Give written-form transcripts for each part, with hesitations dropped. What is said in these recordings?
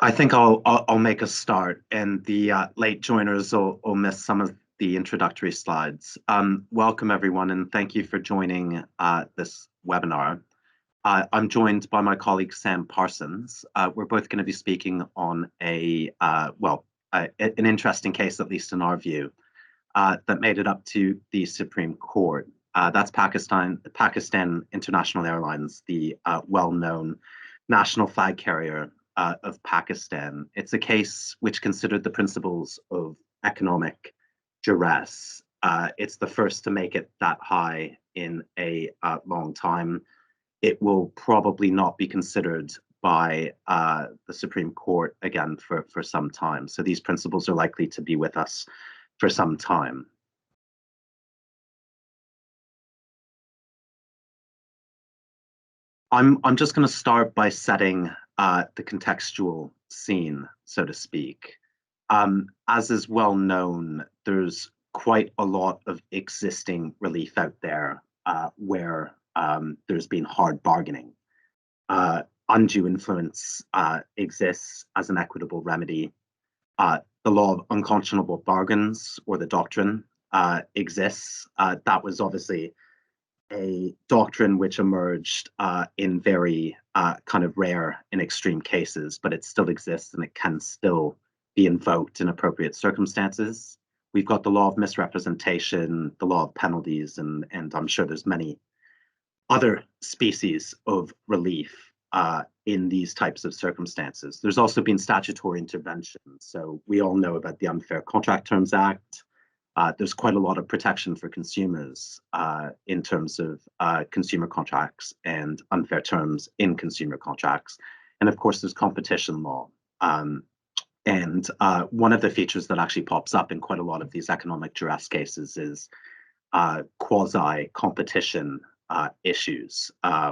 I think I'll make a start, and the late joiners will miss some of the introductory slides. Welcome everyone, and thank you for joining this webinar. I'm joined by my colleague Sam Parsons. We're both going to be speaking on an interesting case, at least in our view, that made it up to the Supreme Court. That's Pakistan International Airlines, the well-known national flag carrier of Pakistan. It's a case which considered the principles of economic duress. It's the first to make it that high in a long time. It will probably not be considered by the Supreme Court again for some time. So these principles are likely to be with us for some time. I'm just going to start by setting the contextual scene, so to speak. As is well known, there's quite a lot of existing relief out there where there's been hard bargaining. Undue influence exists as an equitable remedy. The law of unconscionable bargains, or the doctrine, exists. That was obviously a doctrine which emerged in very kind of rare and extreme cases, but it still exists and it can still be invoked in appropriate circumstances. We've got the law of misrepresentation, the law of penalties, and I'm sure there's many other species of relief in these types of circumstances. There's also been statutory intervention. So we all know about the Unfair Contract Terms Act. There's quite a lot of protection for consumers in terms of consumer contracts and unfair terms in consumer contracts. And of course, there's competition law. And one of the features that actually pops up in quite a lot of these economic duress cases is quasi-competition issues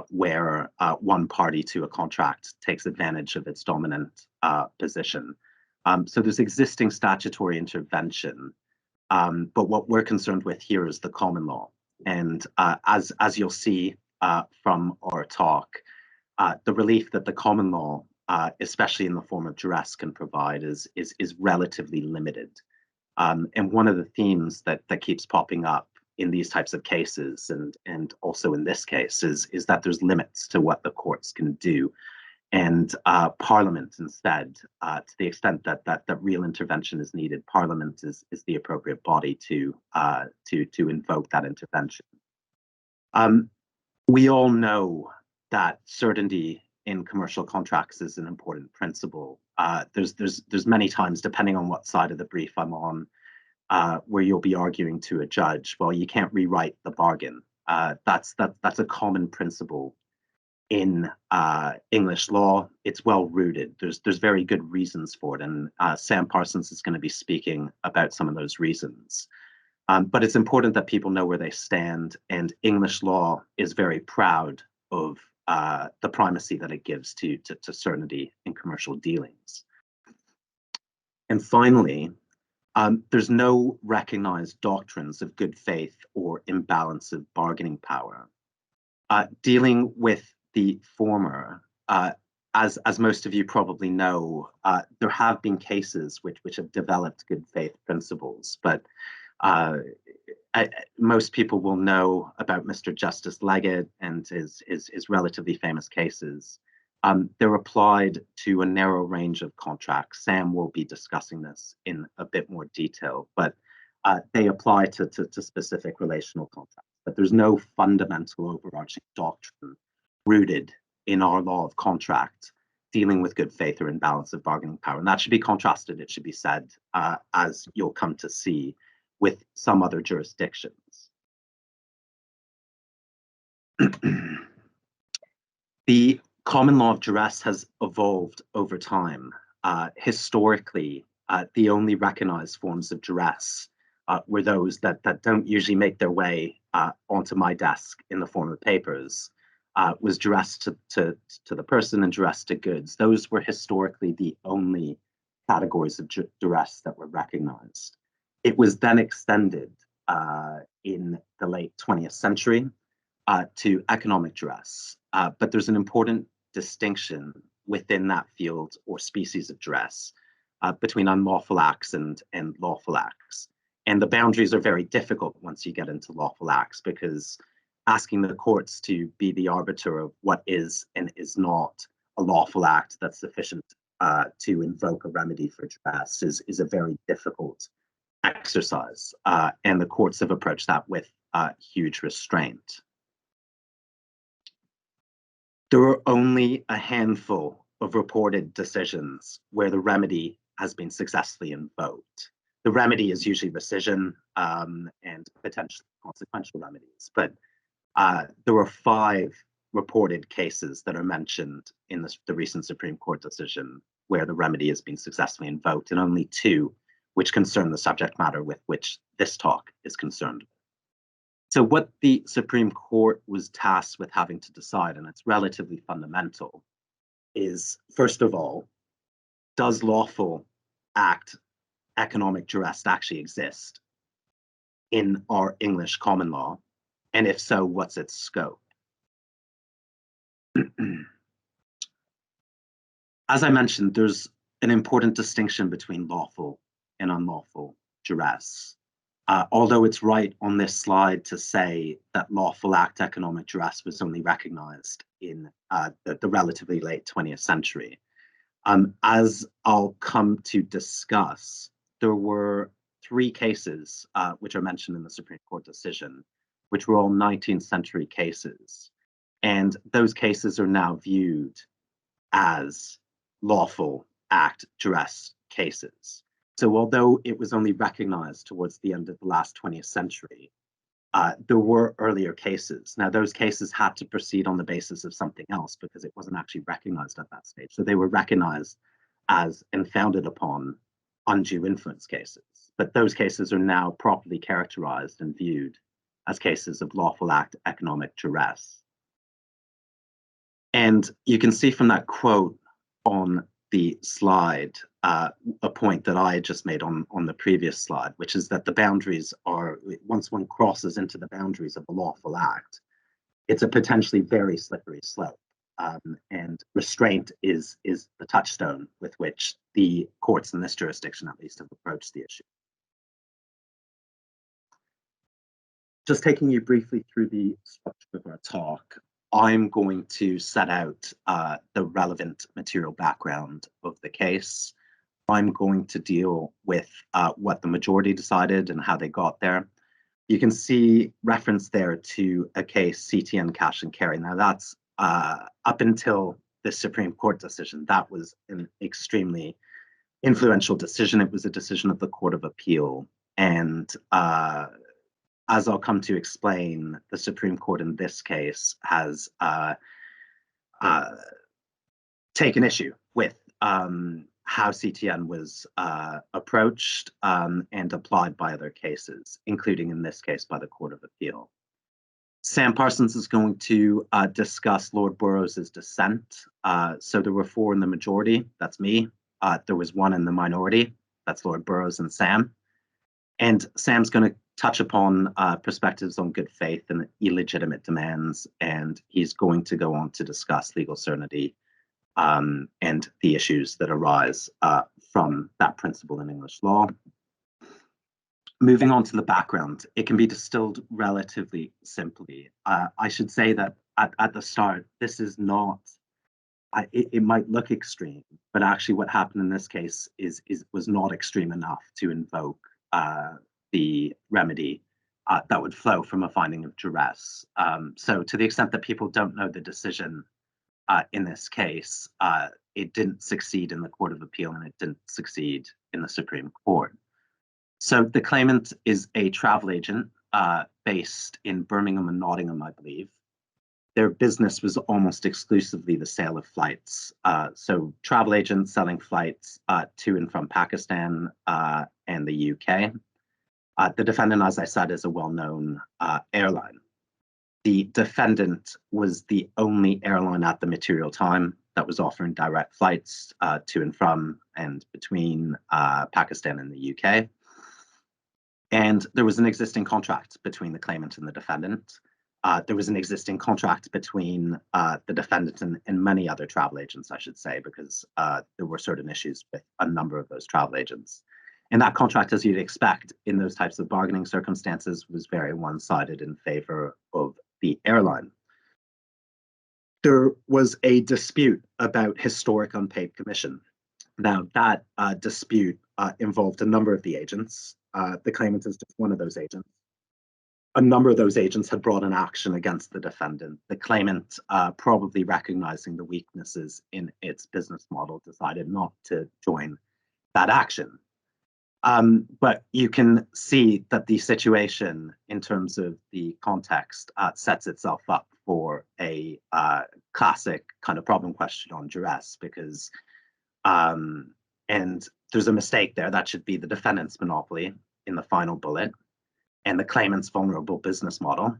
where one party to a contract takes advantage of its dominant position. So there's existing statutory intervention. But what we're concerned with here is the common law. And as you'll see from our talk, the relief that the common law, especially in the form of duress, can provide is relatively limited. And one of the themes that keeps popping up in these types of cases, and also in this case, is that there's limits to what the courts can do. And Parliament instead, to the extent that real intervention is needed, Parliament is the appropriate body to invoke that intervention. We all know that certainty in commercial contracts is an important principle. There's many times, depending on what side of the brief I'm on, where you'll be arguing to a judge, well, you can't rewrite the bargain. That's a common principle in English law. It's well rooted. There's very good reasons for it, and Sam Parsons is going to be speaking about some of those reasons. But it's important that people know where they stand, and English law is very proud of the primacy that it gives to certainty in commercial dealings. And finally, there's no recognized doctrines of good faith or imbalance of bargaining power. Dealing with the former, as most of you probably know, there have been cases which have developed good faith principles, but most people will know about Mr. Justice Leggett and his relatively famous cases. They're applied to a narrow range of contracts. Sam will be discussing this in a bit more detail, but they apply to specific relational contracts. But there's no fundamental overarching doctrine rooted in our law of contract dealing with good faith or imbalance of bargaining power. And that should be contrasted, it should be said, as you'll come to see, with some other jurisdictions. The common law of duress has evolved over time. Historically, the only recognized forms of duress were those that don't usually make their way onto my desk in the form of papers. Was duress to the person and duress to goods. Those were historically the only categories of duress that were recognized. It was then extended in the late 20th century to economic duress. But there's an important distinction within that field or species of duress between unlawful acts and lawful acts. And the boundaries are very difficult once you get into lawful acts, because asking the courts to be the arbiter of what is and is not a lawful act that's sufficient to invoke a remedy for duress is a very difficult exercise. And the courts have approached that with huge restraint. There are only a handful of reported decisions where the remedy has been successfully invoked. The remedy is usually rescission and potentially consequential remedies, but there were 5 reported cases that are mentioned in the recent Supreme Court decision where the remedy has been successfully invoked, and only 2 which concern the subject matter with which this talk is concerned. So what the Supreme Court was tasked with having to decide, and it's relatively fundamental, is, first of all, does lawful act economic duress actually exist in our English common law? And if so, what's its scope? As I mentioned, there's an important distinction between lawful and unlawful duress. Although it's right on this slide to say that lawful act economic duress was only recognized in the relatively late 20th century. As I'll come to discuss, there were 3 cases which are mentioned in the Supreme Court decision, which were all 19th century cases. And those cases are now viewed as lawful act duress cases. So although it was only recognized towards the end of the last 20th century, there were earlier cases. Now, those cases had to proceed on the basis of something else because it wasn't actually recognized at that stage. So they were recognized as and founded upon undue influence cases. But those cases are now properly characterized and viewed as cases of lawful act economic duress. And you can see from that quote on the slide a point that I just made on the previous slide, which is that the boundaries are, once one crosses into the boundaries of a lawful act, it's a potentially very slippery slope. And restraint is the touchstone with which the courts in this jurisdiction, at least, have approached the issue. Just taking you briefly through the structure of our talk, I'm going to set out the relevant material background of the case. I'm going to deal with what the majority decided and how they got there. You can see reference there to a case, CTN Cash and Carry. Now that's up until the Supreme Court decision, that was an extremely influential decision. It was a decision of the Court of Appeal. And as I'll come to explain, the Supreme Court in this case has taken issue with how CTN was approached and applied by other cases, including in this case by the Court of Appeal. Sam Parsons is going to discuss Lord Burroughs' dissent. So there were 4 in the majority, that's me. There was 1 in the minority, that's Lord Burroughs and Sam. And Sam's going to touch upon perspectives on good faith and illegitimate demands, and he's going to go on to discuss legal certainty and the issues that arise from that principle in English law. Moving on to the background, it can be distilled relatively simply. I should say that at the start, this is not, it might look extreme, but actually what happened in this case was not extreme enough to invoke the remedy that would flow from a finding of duress. So to the extent that people don't know the decision in this case, it didn't succeed in the Court of Appeal and it didn't succeed in the Supreme Court. So the claimant is a travel agent based in Birmingham and Nottingham, I believe. Their business was almost exclusively the sale of flights. So travel agents selling flights to and from Pakistan and the UK. The defendant, as I said, is a well-known airline. The defendant was the only airline at the material time that was offering direct flights to and from and between Pakistan and the UK. And there was an existing contract between the claimant and the defendant. there was an existing contract between the defendant and many other travel agents, I should say, because there were certain issues with a number of those travel agents. And that contract, as you'd expect in those types of bargaining circumstances, was very one-sided in favor of the airline. There was a dispute about historic unpaid commission. Now, that dispute involved a number of the agents. The claimant is just one of those agents. A number of those agents had brought an action against the defendant. The claimant, probably recognizing the weaknesses in its business model, decided not to join that action. But you can see that the situation in terms of the context sets itself up for a classic kind of problem question on duress, because and there's a mistake there. That should be the defendant's monopoly in the final bullet, and the claimant's vulnerable business model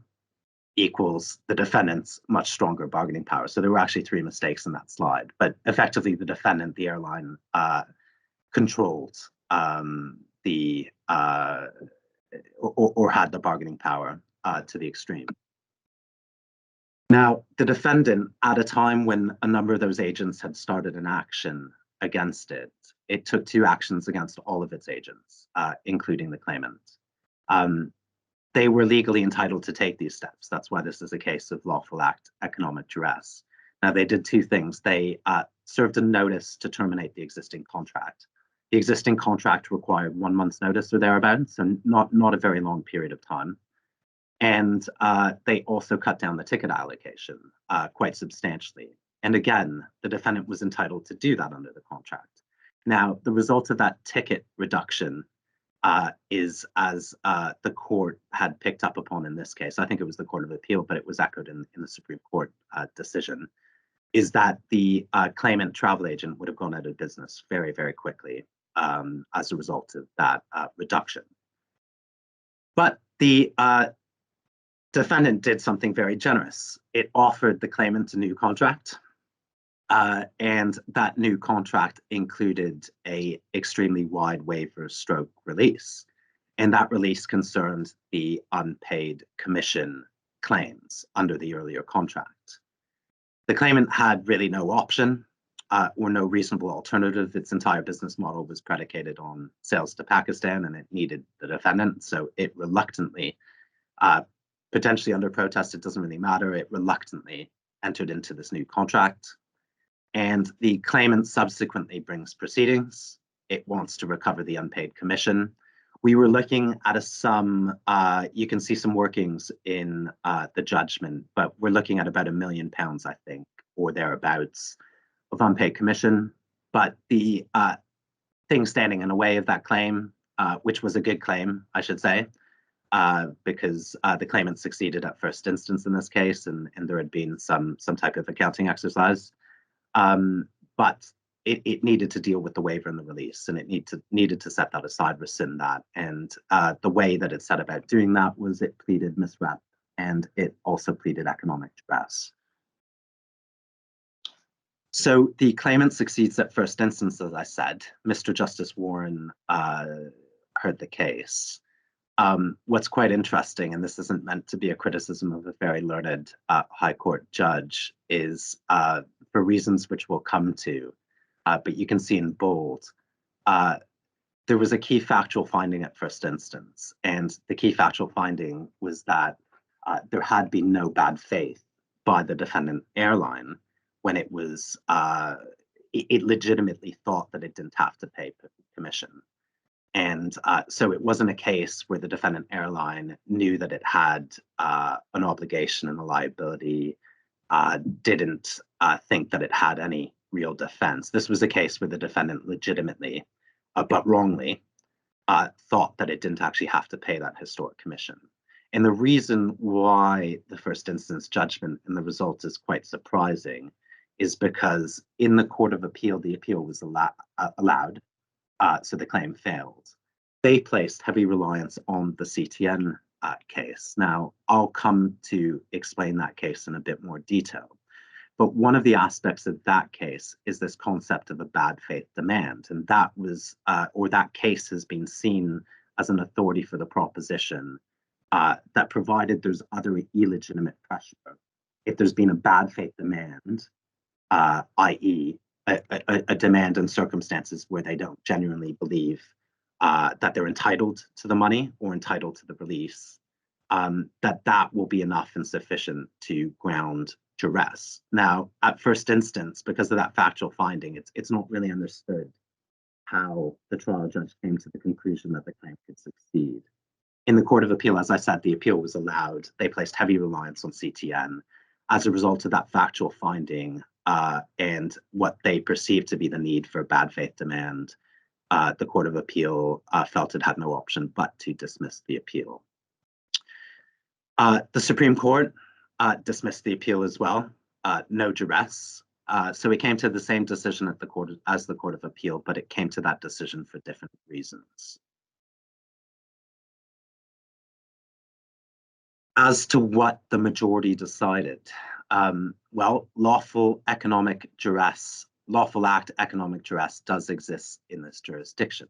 equals the defendant's much stronger bargaining power. So there were actually three mistakes in that slide, but effectively the defendant, the airline, controlled the or had the bargaining power to the extreme. Now, the defendant, at a time when a number of those agents had started an action against it, it took two actions against all of its agents, including the claimant. They were legally entitled to take these steps. That's why this is a case of lawful act economic duress. Now, they did two things. They served a notice to terminate the existing contract. The existing contract required 1 month's notice or thereabouts, so not a very long period of time. And they also cut down the ticket allocation quite substantially. And again, the defendant was entitled to do that under the contract. Now, the result of that ticket reduction is, as the court had picked up upon in this case, I think it was the Court of Appeal, but it was echoed in the Supreme Court decision, is that the claimant travel agent would have gone out of business very, very quickly as a result of that reduction. But the defendant did something very generous. It offered the claimant a new contract, and that new contract included a extremely wide waiver stroke release. And that release concerned the unpaid commission claims under the earlier contract. The claimant had really no option or no reasonable alternative. Its entire business model was predicated on sales to Pakistan, and it needed the defendant. So it reluctantly, potentially under protest, it doesn't really matter, it reluctantly entered into this new contract. And the claimant subsequently brings proceedings. It wants to recover the unpaid commission. We were looking at a sum, you can see some workings in the judgment, but we're looking at about £1 million, I think, or thereabouts, of unpaid commission. But the thing standing in the way of that claim, which was a good claim, I should say, because the claimant succeeded at first instance in this case, and there had been some type of accounting exercise. But it needed to deal with the waiver and the release, and it needed to set that aside, rescind that. And the way that it set about doing that was it pleaded misrep, and it also pleaded economic duress. So the claimant succeeds at first instance, as I said. Mr. Justice Warren heard the case. What's quite interesting, and this isn't meant to be a criticism of a very learned High Court judge, is for reasons which we'll come to, but you can see in bold, there was a key factual finding at first instance. And the key factual finding was that there had been no bad faith by the defendant airline when it was, it legitimately thought that it didn't have to pay commission. And so it wasn't a case where the defendant airline knew that it had an obligation and a liability, didn't think that it had any real defense. This was a case where the defendant legitimately, but wrongly, thought that it didn't actually have to pay that historic commission. And the reason why the first instance judgment and the result is quite surprising is because in the Court of Appeal, the appeal was allowed. So the claim failed. They placed heavy reliance on the CTN case. Now, I'll come to explain that case in a bit more detail. But one of the aspects of that case is this concept of a bad faith demand. And that was, or that case has been seen as an authority for the proposition that provided there's other illegitimate pressure, if there's been a bad faith demand, i.e., a demand in circumstances where they don't genuinely believe that they're entitled to the money or entitled to the release, that will be enough and sufficient to ground duress. Now, at first instance, because of that factual finding, it's not really understood how the trial judge came to the conclusion that the claim could succeed. In the Court of Appeal, as I said, the appeal was allowed. They placed heavy reliance on CTN. As a result of that factual finding and what they perceived to be the need for bad faith demand, the Court of Appeal felt it had no option but to dismiss the appeal. The Supreme Court dismissed the appeal as well, no duress. So it came to the same decision at the court as the Court of Appeal, but it came to that decision for different reasons. As to what the majority decided, well, lawful act economic duress does exist in this jurisdiction.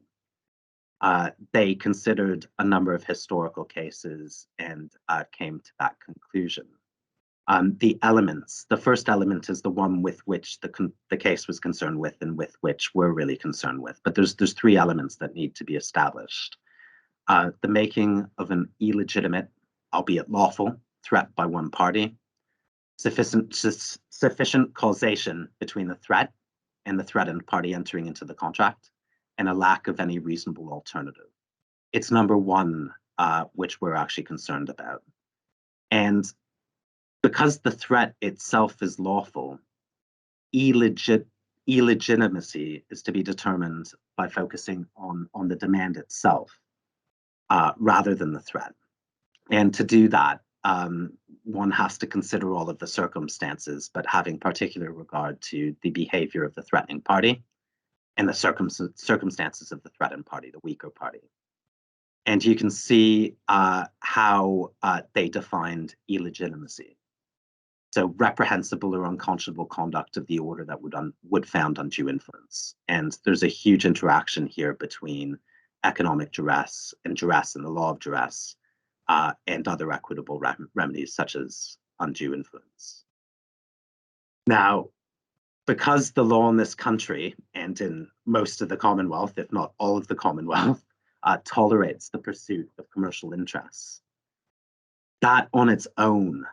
They considered a number of historical cases and came to that conclusion. The first element is the one with which the case was concerned with and with which we're really concerned with. But there's three elements that need to be established. The making of an illegitimate, albeit lawful, threat by one party, sufficient causation between the threat and the threatened party entering into the contract, and a lack of any reasonable alternative. It's number one, which we're actually concerned about. And because the threat itself is lawful, illegitimacy is to be determined by focusing on the demand itself rather than the threat. And to do that, one has to consider all of the circumstances, but having particular regard to the behavior of the threatening party and the circumstances of the threatened party, the weaker party. And you can see how they defined illegitimacy. So reprehensible or unconscionable conduct of the order that would found undue influence. And there's a huge interaction here between economic duress and the law of duress and other equitable remedies such as undue influence. Now, because the law in this country and in most of the Commonwealth, if not all of the Commonwealth, tolerates the pursuit of commercial interests, that on its own,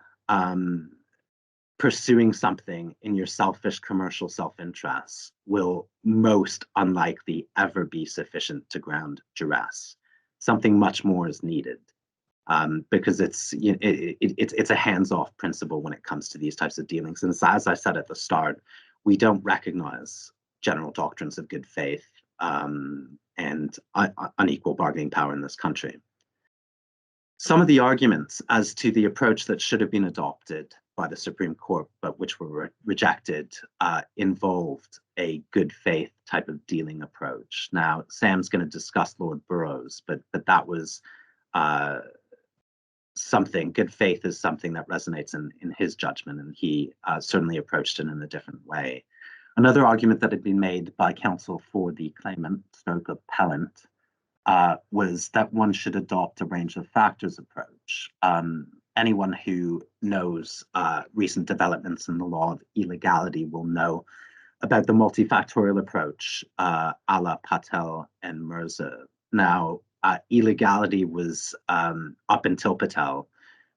pursuing something in your selfish commercial self-interest will most unlikely ever be sufficient to ground duress. Something much more is needed because it's a hands-off principle when it comes to these types of dealings. And as I said at the start, we don't recognize general doctrines of good faith and unequal bargaining power in this country. Some of the arguments as to the approach that should have been adopted by the Supreme Court, but which were rejected, involved a good faith type of dealing approach. Now, Sam's going to discuss Lord Burroughs, but that was something, good faith is something that resonates in his judgment, and he certainly approached it in a different way. Another argument that had been made by counsel for the claimant, stroke appellant, was that one should adopt a range of factors approach. Anyone who knows recent developments in the law of illegality will know about the multifactorial approach a la Patel and Mirza. Now, illegality was, up until Patel,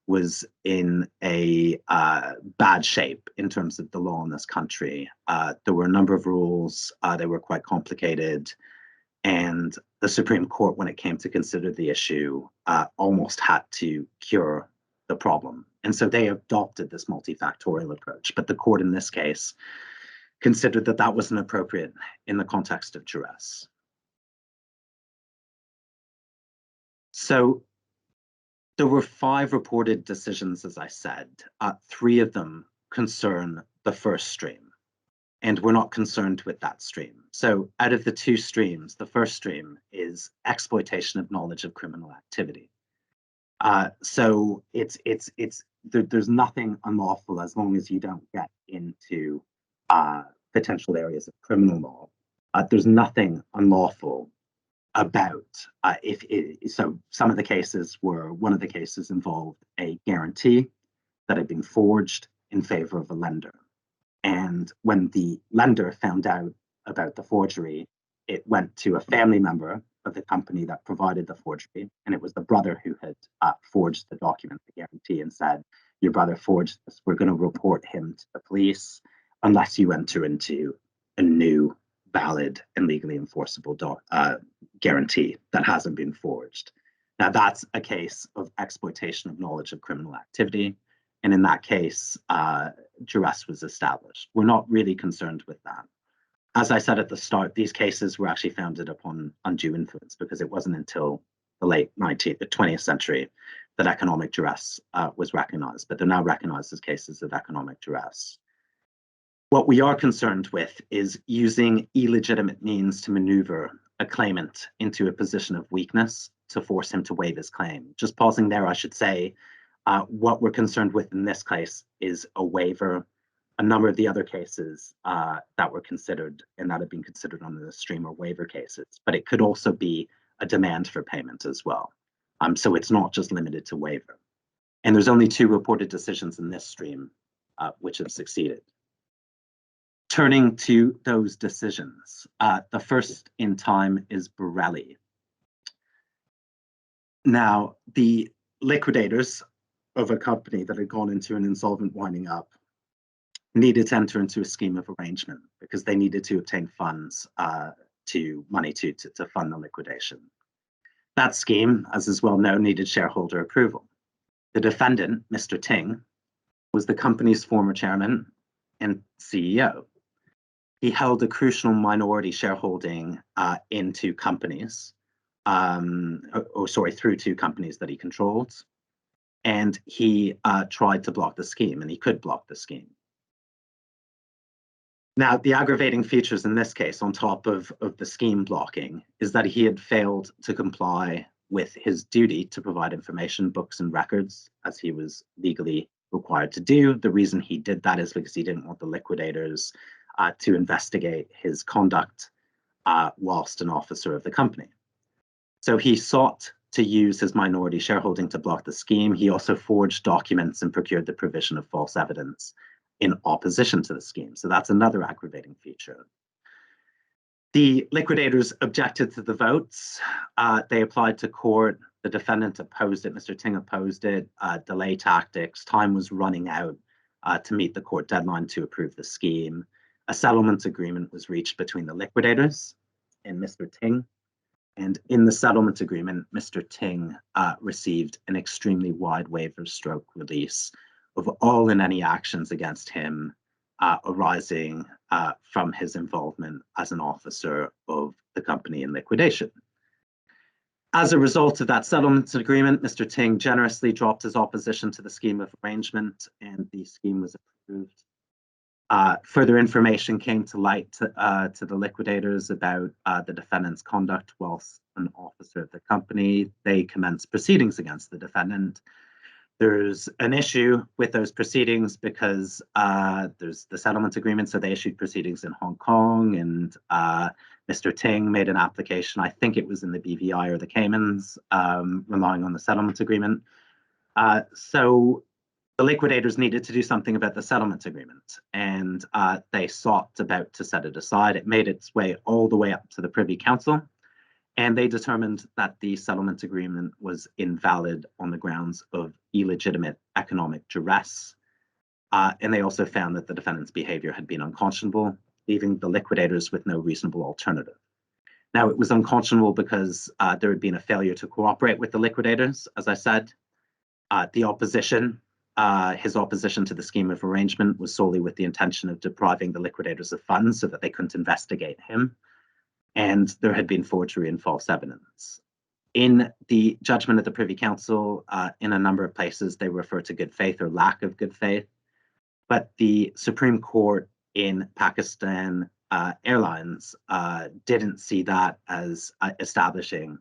was in a bad shape in terms of the law in this country. There were a number of rules, they were quite complicated, and the Supreme Court, when it came to consider the issue, almost had to cure the problem. And so they adopted this multifactorial approach. But the court in this case considered that that wasn't appropriate in the context of duress. So there were 5 reported decisions, as I said. 3 of them concern the first stream, and we're not concerned with that stream. So out of the 2 streams, the first stream is exploitation of knowledge of criminal activity. So there's nothing unlawful as long as you don't get into potential areas of criminal law. There's nothing unlawful about so some of the cases were, one of the cases involved a guarantee that had been forged in favor of a lender. And when the lender found out about the forgery, it went to a family member of the company that provided the forgery, and it was the brother who had forged the document, the guarantee, and said, your brother forged this, we're going to report him to the police unless you enter into a new valid and legally enforceable guarantee that hasn't been forged. Now that's a case of exploitation of knowledge of criminal activity, and in that case, duress was established. We're not really concerned with that. As I said at the start, these cases were actually founded upon undue influence, because it wasn't until the late 20th century that economic duress was recognized, but they're now recognized as cases of economic duress. What we are concerned with is using illegitimate means to maneuver a claimant into a position of weakness to force him to waive his claim. Just pausing there, I should say, what we're concerned with in this case is a waiver. A number of the other cases that were considered and that have been considered on the stream are waiver cases, but it could also be a demand for payment as well. So it's not just limited to waiver. And there's only 2 reported decisions in this stream which have succeeded. Turning to those decisions, the first in time is Borelli. Now, the liquidators of a company that had gone into an insolvent winding up needed to enter into a scheme of arrangement because they needed to obtain funds money to fund the liquidation. That scheme, as is well known, needed shareholder approval. The defendant, Mr. Ting, was the company's former chairman and CEO. He held a crucial minority shareholding in 2 companies, through 2 companies that he controlled. And he tried to block the scheme, and he could block the scheme. Now, the aggravating features in this case, on top of the scheme blocking, is that he had failed to comply with his duty to provide information, books, and records, as he was legally required to do. The reason he did that is because he didn't want the liquidators to investigate his conduct whilst an officer of the company. So he sought to use his minority shareholding to block the scheme. He also forged documents and procured the provision of false evidence in opposition to the scheme. So that's another aggravating feature. The liquidators objected to the votes. They applied to court. The defendant opposed it. Mr. Ting opposed it. Delay tactics. Time was running out to meet the court deadline to approve the scheme. A settlement agreement was reached between the liquidators and Mr. Ting. And in the settlement agreement, Mr. Ting received an extremely wide waiver stroke release of all and any actions against him arising from his involvement as an officer of the company in liquidation. As a result of that settlement agreement, Mr. Ting generously dropped his opposition to the scheme of arrangement, and the scheme was approved. Further information came to light to the liquidators about the defendant's conduct whilst an officer of the company. They commenced proceedings against the defendant. There's an issue with those proceedings because there's the settlement agreement, so they issued proceedings in Hong Kong, and Mr. Ting made an application, I think it was in the BVI or the Caymans, relying on the settlement agreement. So the liquidators needed to do something about the settlement agreement, and they sought to set it aside. It made its way all the way up to the Privy Council, and they determined that the settlement agreement was invalid on the grounds of illegitimate economic duress. And they also found that the defendant's behavior had been unconscionable, leaving the liquidators with no reasonable alternative. Now, it was unconscionable because there had been a failure to cooperate with the liquidators, as I said. The opposition, his opposition to the scheme of arrangement was solely with the intention of depriving the liquidators of funds so that they couldn't investigate him. And there had been forgery and false evidence. In the judgment of the Privy Council, in a number of places, they refer to good faith or lack of good faith. But the Supreme Court in Pakistan Airlines didn't see that as establishing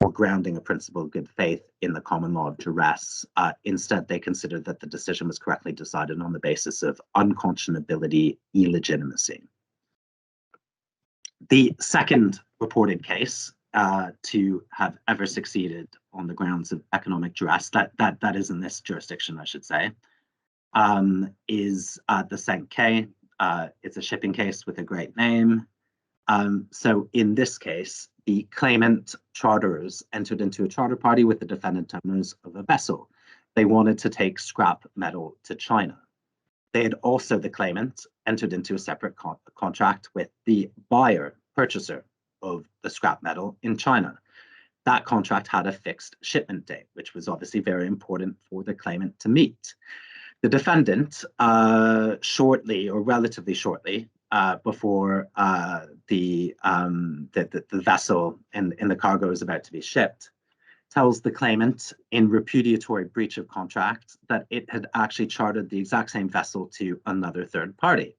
or grounding a principle of good faith in the common law of duress. Instead, they considered that the decision was correctly decided on the basis of unconscionability, illegitimacy. The second reported case to have ever succeeded on the grounds of economic duress, that is in this jurisdiction, I should say, is the Senke. It's a shipping case with a great name. So in this case, the claimant charterers entered into a charter party with the defendant owners of a vessel. They wanted to take scrap metal to China. They had also, the claimant, entered into a separate contract with the buyer, purchaser of the scrap metal in China. That contract had a fixed shipment date, which was obviously very important for the claimant to meet. The defendant, shortly or relatively shortly before the vessel and the cargo is about to be shipped, tells the claimant in repudiatory breach of contract that it had actually chartered the exact same vessel to another third party.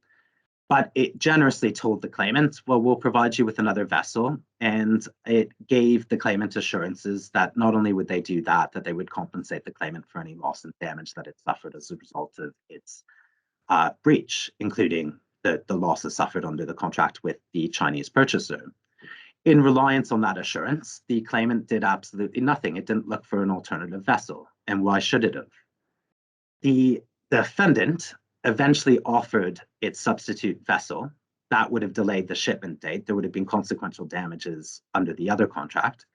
But it generously told the claimant, well, we'll provide you with another vessel. And it gave the claimant assurances that not only would they do that, that they would compensate the claimant for any loss and damage that it suffered as a result of its breach, including the losses suffered under the contract with the Chinese purchaser. In reliance on that assurance, the claimant did absolutely nothing. It didn't look for an alternative vessel. And why should it have? The defendant eventually offered its substitute vessel. That would have delayed the shipment date. There would have been consequential damages under the other contract.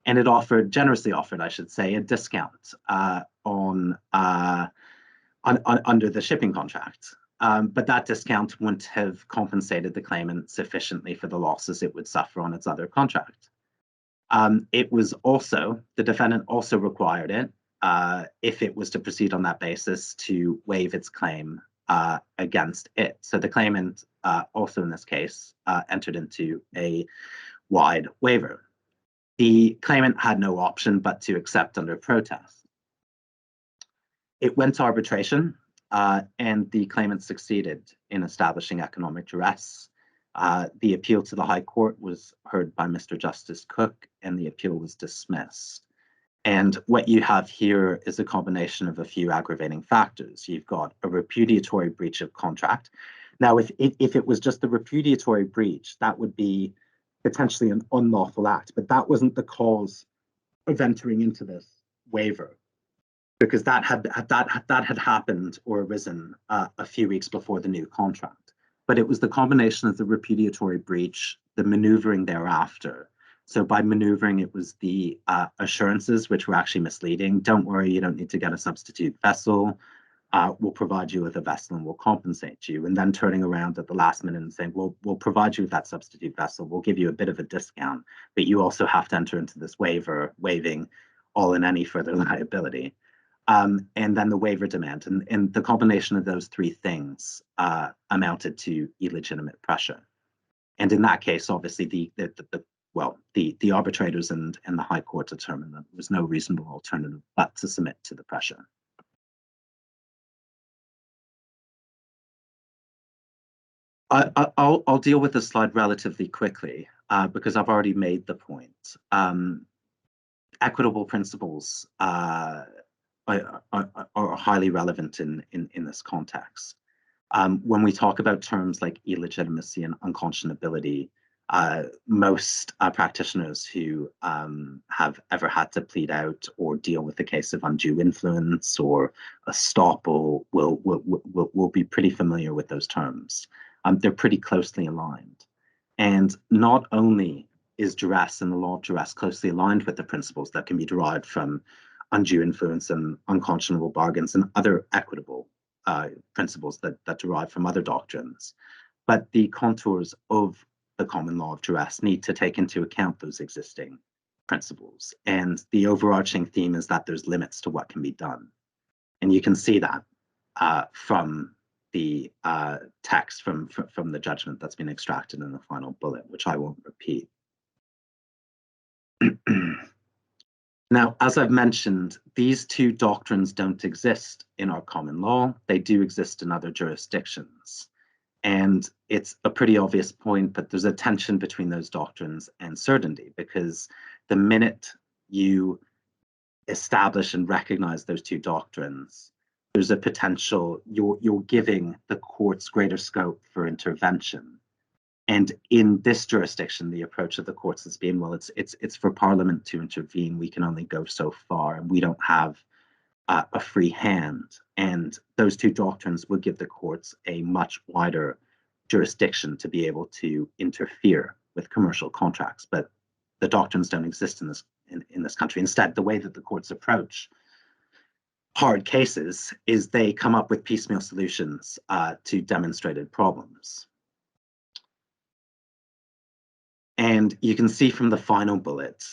And it generously offered, I should say, a discount under the shipping contract. But that discount wouldn't have compensated the claimant sufficiently for the losses it would suffer on its other contract. The defendant also required it, if it was to proceed on that basis, to waive its claim against it. So the claimant also in this case entered into a wide waiver. The claimant had no option but to accept under protest. It went to arbitration, and the claimant succeeded in establishing economic duress. The appeal to the High Court was heard by Mr. Justice Cook, and the appeal was dismissed. And what you have here is a combination of a few aggravating factors. You've got a repudiatory breach of contract. Now, if it was just the repudiatory breach, that would be potentially an unlawful act, but that wasn't the cause of entering into this waiver, because that had happened or arisen a few weeks before the new contract. But it was the combination of the repudiatory breach, the maneuvering thereafter. So by maneuvering, it was the assurances, which were actually misleading. Don't worry, you don't need to get a substitute vessel. We'll provide you with a vessel and we'll compensate you. And then turning around at the last minute and saying, well, we'll provide you with that substitute vessel. We'll give you a bit of a discount, but you also have to enter into this waiver, waiving all and any further liability. And then the waiver demand. And the combination of those three things amounted to illegitimate pressure. And in that case, obviously, the arbitrators and the High Court determined that there was no reasonable alternative but to submit to the pressure. I'll deal with this slide relatively quickly because I've already made the point. Equitable principles are highly relevant in this context. When we talk about terms like illegitimacy and unconscionability, most practitioners who have ever had to plead out or deal with a case of undue influence or estoppel will be pretty familiar with those terms. They're pretty closely aligned. And not only is duress and the law of duress closely aligned with the principles that can be derived from undue influence and unconscionable bargains and other equitable principles that derive from other doctrines, but the contours of the common law of duress need to take into account those existing principles. And the overarching theme is that there's limits to what can be done. And you can see that from the text from the judgment that's been extracted in the final bullet, which I won't repeat. Now, as I've mentioned, these two doctrines don't exist in our common law. They do exist in other jurisdictions. And it's a pretty obvious point, but there's a tension between those doctrines and certainty, because the minute you establish and recognize those two doctrines, there's a potential, you're giving the courts greater scope for intervention. And in this jurisdiction, the approach of the courts has been, well, it's for Parliament to intervene. We can only go so far, and we don't have a free hand. And those two doctrines would give the courts a much wider jurisdiction to be able to interfere with commercial contracts. But the doctrines don't exist in this country. Instead, the way that the courts approach hard cases is they come up with piecemeal solutions to demonstrated problems. And you can see from the final bullet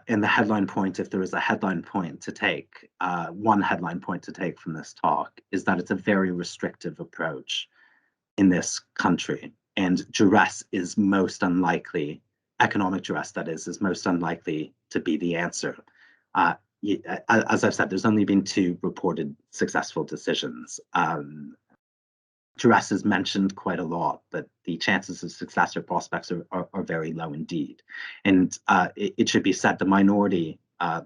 in the headline point, if there is a headline point to take, one headline point to take from this talk is that it's a very restrictive approach in this country. And duress is most unlikely, economic duress that is most unlikely to be the answer. As I've said, there's only been 2 reported successful decisions. Duress is mentioned quite a lot, but the chances of success or prospects are very low indeed. And it should be said the minority,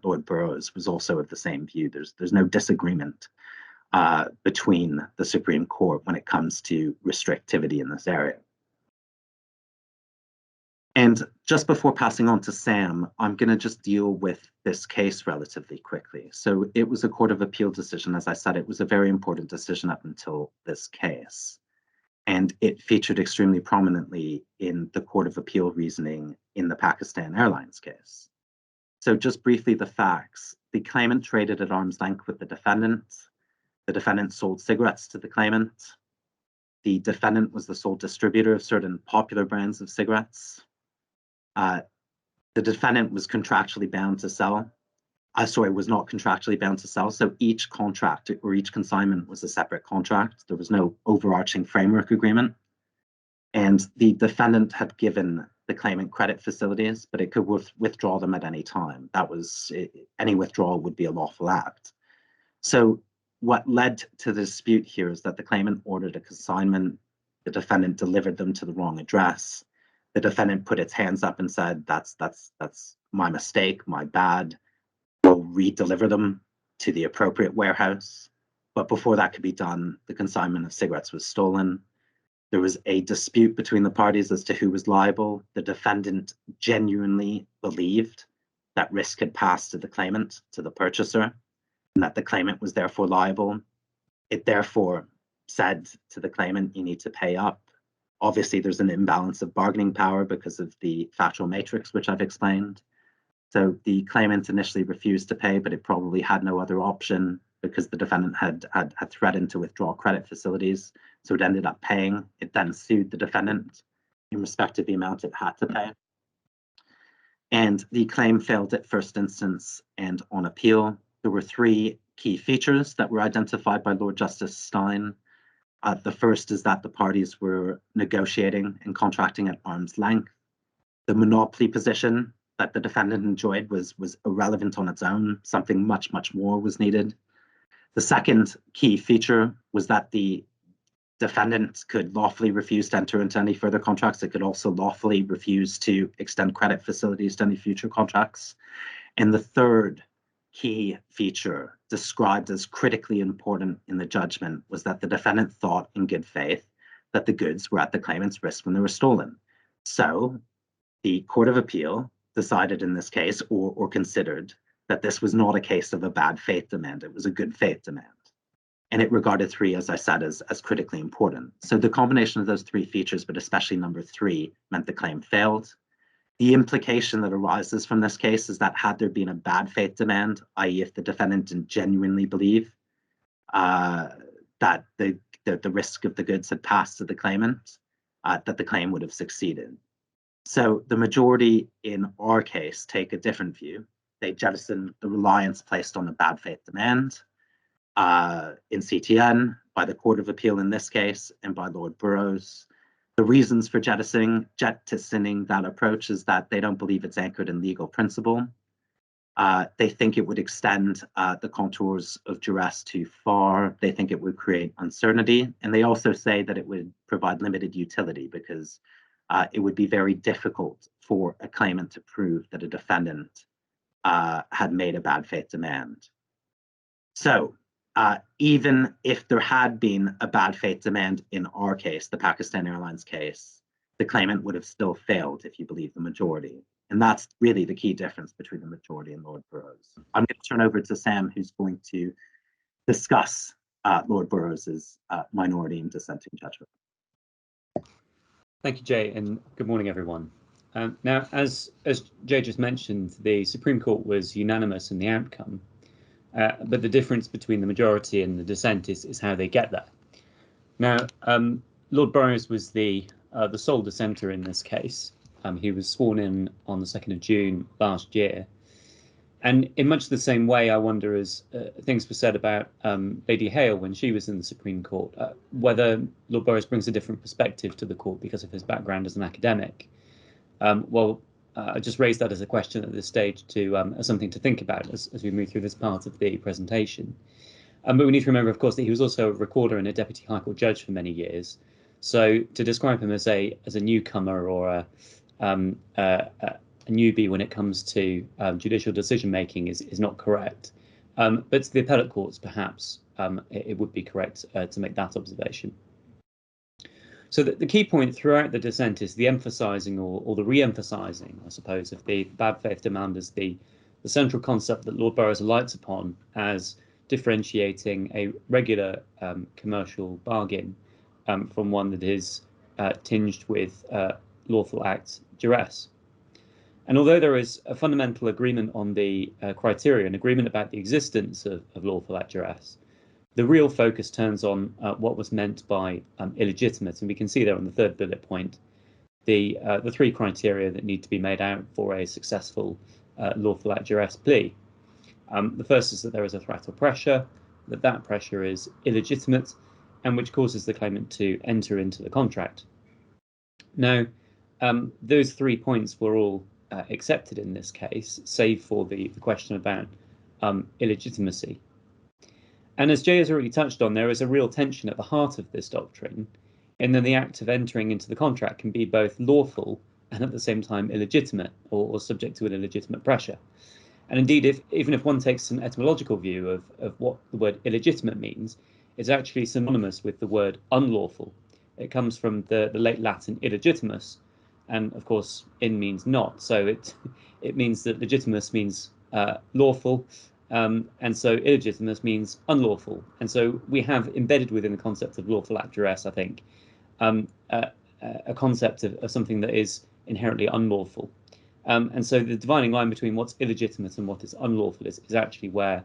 Lord Burroughs, was also of the same view. There's no disagreement between the Supreme Court when it comes to restrictivity in this area. And just before passing on to Sam, I'm going to just deal with this case relatively quickly. So it was a Court of Appeal decision. As I said, it was a very important decision up until this case. And it featured extremely prominently in the Court of Appeal reasoning in the Pakistan Airlines case. So just briefly, the facts. The claimant traded at arm's length with the defendant. The defendant sold cigarettes to the claimant. The defendant was the sole distributor of certain popular brands of cigarettes. The defendant was contractually bound to sell. Was not contractually bound to sell. So each contract or each consignment was a separate contract. There was no overarching framework agreement. And the defendant had given the claimant credit facilities, but it could withdraw them at any time. Any withdrawal would be a lawful act. So what led to the dispute here is that the claimant ordered a consignment. The defendant delivered them to the wrong address. The defendant put its hands up and said, that's my mistake, my bad. We'll re-deliver them to the appropriate warehouse. But before that could be done, the consignment of cigarettes was stolen. There was a dispute between the parties as to who was liable. The defendant genuinely believed that risk had passed to the claimant, to the purchaser, and that the claimant was therefore liable. It therefore said to the claimant, you need to pay up. Obviously, there's an imbalance of bargaining power because of the factual matrix, which I've explained. So the claimant initially refused to pay, but it probably had no other option because the defendant had threatened to withdraw credit facilities. So it ended up paying. It then sued the defendant in respect of the amount it had to pay. And the claim failed at first instance and on appeal. There were 3 key features that were identified by Lord Justice Stein. The first is that the parties were negotiating and contracting at arm's length. The monopoly position that the defendant enjoyed was irrelevant on its own. Something much, much more was needed. The second key feature was that the defendant could lawfully refuse to enter into any further contracts. It could also lawfully refuse to extend credit facilities to any future contracts. And the third key feature described as critically important in the judgment was that the defendant thought in good faith that the goods were at the claimant's risk when they were stolen. So the Court of Appeal decided in this case or considered that this was not a case of a bad faith demand. It was a good faith demand. And it regarded 3, as I said, as critically important. So the combination of those 3 features, but especially number 3, meant the claim failed. The implication that arises from this case is that had there been a bad faith demand, i.e. if the defendant didn't genuinely believe that the risk of the goods had passed to the claimant, that the claim would have succeeded. So the majority in our case take a different view. They jettison the reliance placed on a bad faith demand in CTN by the Court of Appeal in this case and by Lord Burroughs. The reasons for jettisoning that approach is that they don't believe it's anchored in legal principle. They think it would extend the contours of duress too far. They think it would create uncertainty. And they also say that it would provide limited utility because it would be very difficult for a claimant to prove that a defendant had made a bad faith demand. So even if there had been a bad faith demand in our case, the Pakistan Airlines case, the claimant would have still failed if you believe the majority. And that's really the key difference between the majority and Lord Burroughs. I'm going to turn over to Sam, who's going to discuss Lord Burroughs's minority and dissenting judgment. Thank you, Jay, and good morning, everyone. Now, as Jay just mentioned, the Supreme Court was unanimous in the outcome, but the difference between the majority and the dissent is how they get there. Now, Lord Burroughs was the sole dissenter in this case. He was sworn in on the 2nd of June last year. And in much the same way, I wonder, as things were said about Lady Hale when she was in the Supreme Court, whether Lord Burroughs brings a different perspective to the court because of his background as an academic. I just raised that as a question at this stage as something to think about as we move through this part of the presentation. But we need to remember, of course, that he was also a recorder and a deputy High Court judge for many years. So to describe him as a newcomer or a newbie when it comes to judicial decision making is not correct. But to the appellate courts, perhaps it would be correct to make that observation. So the key point throughout the dissent is the emphasising or the re-emphasising, I suppose, of the bad faith demand as the central concept that Lord Burroughs alights upon as differentiating a regular commercial bargain from one that is tinged with lawful act duress. And although there is a fundamental agreement on the criteria, an agreement about the existence of lawful act duress, the real focus turns on what was meant by illegitimate. And we can see there on the third bullet point the three criteria that need to be made out for a successful lawful act duress plea. The first is that there is a threat or pressure, that pressure is illegitimate, and which causes the claimant to enter into the contract. Now, those 3 points were all accepted in this case, save for the question about illegitimacy. And as Jay has already touched on, there is a real tension at the heart of this doctrine, in that the act of entering into the contract can be both lawful and at the same time illegitimate or subject to an illegitimate pressure. And indeed, even if one takes an etymological view of what the word illegitimate means, it's actually synonymous with the word unlawful. It comes from the late Latin illegitimus, and of course, in means not. So it means that legitimus means lawful, and so illegitimus means unlawful. And so we have embedded within the concept of lawful act duress, I think, a concept of something that is inherently unlawful. And so the dividing line between what's illegitimate and what is unlawful is actually where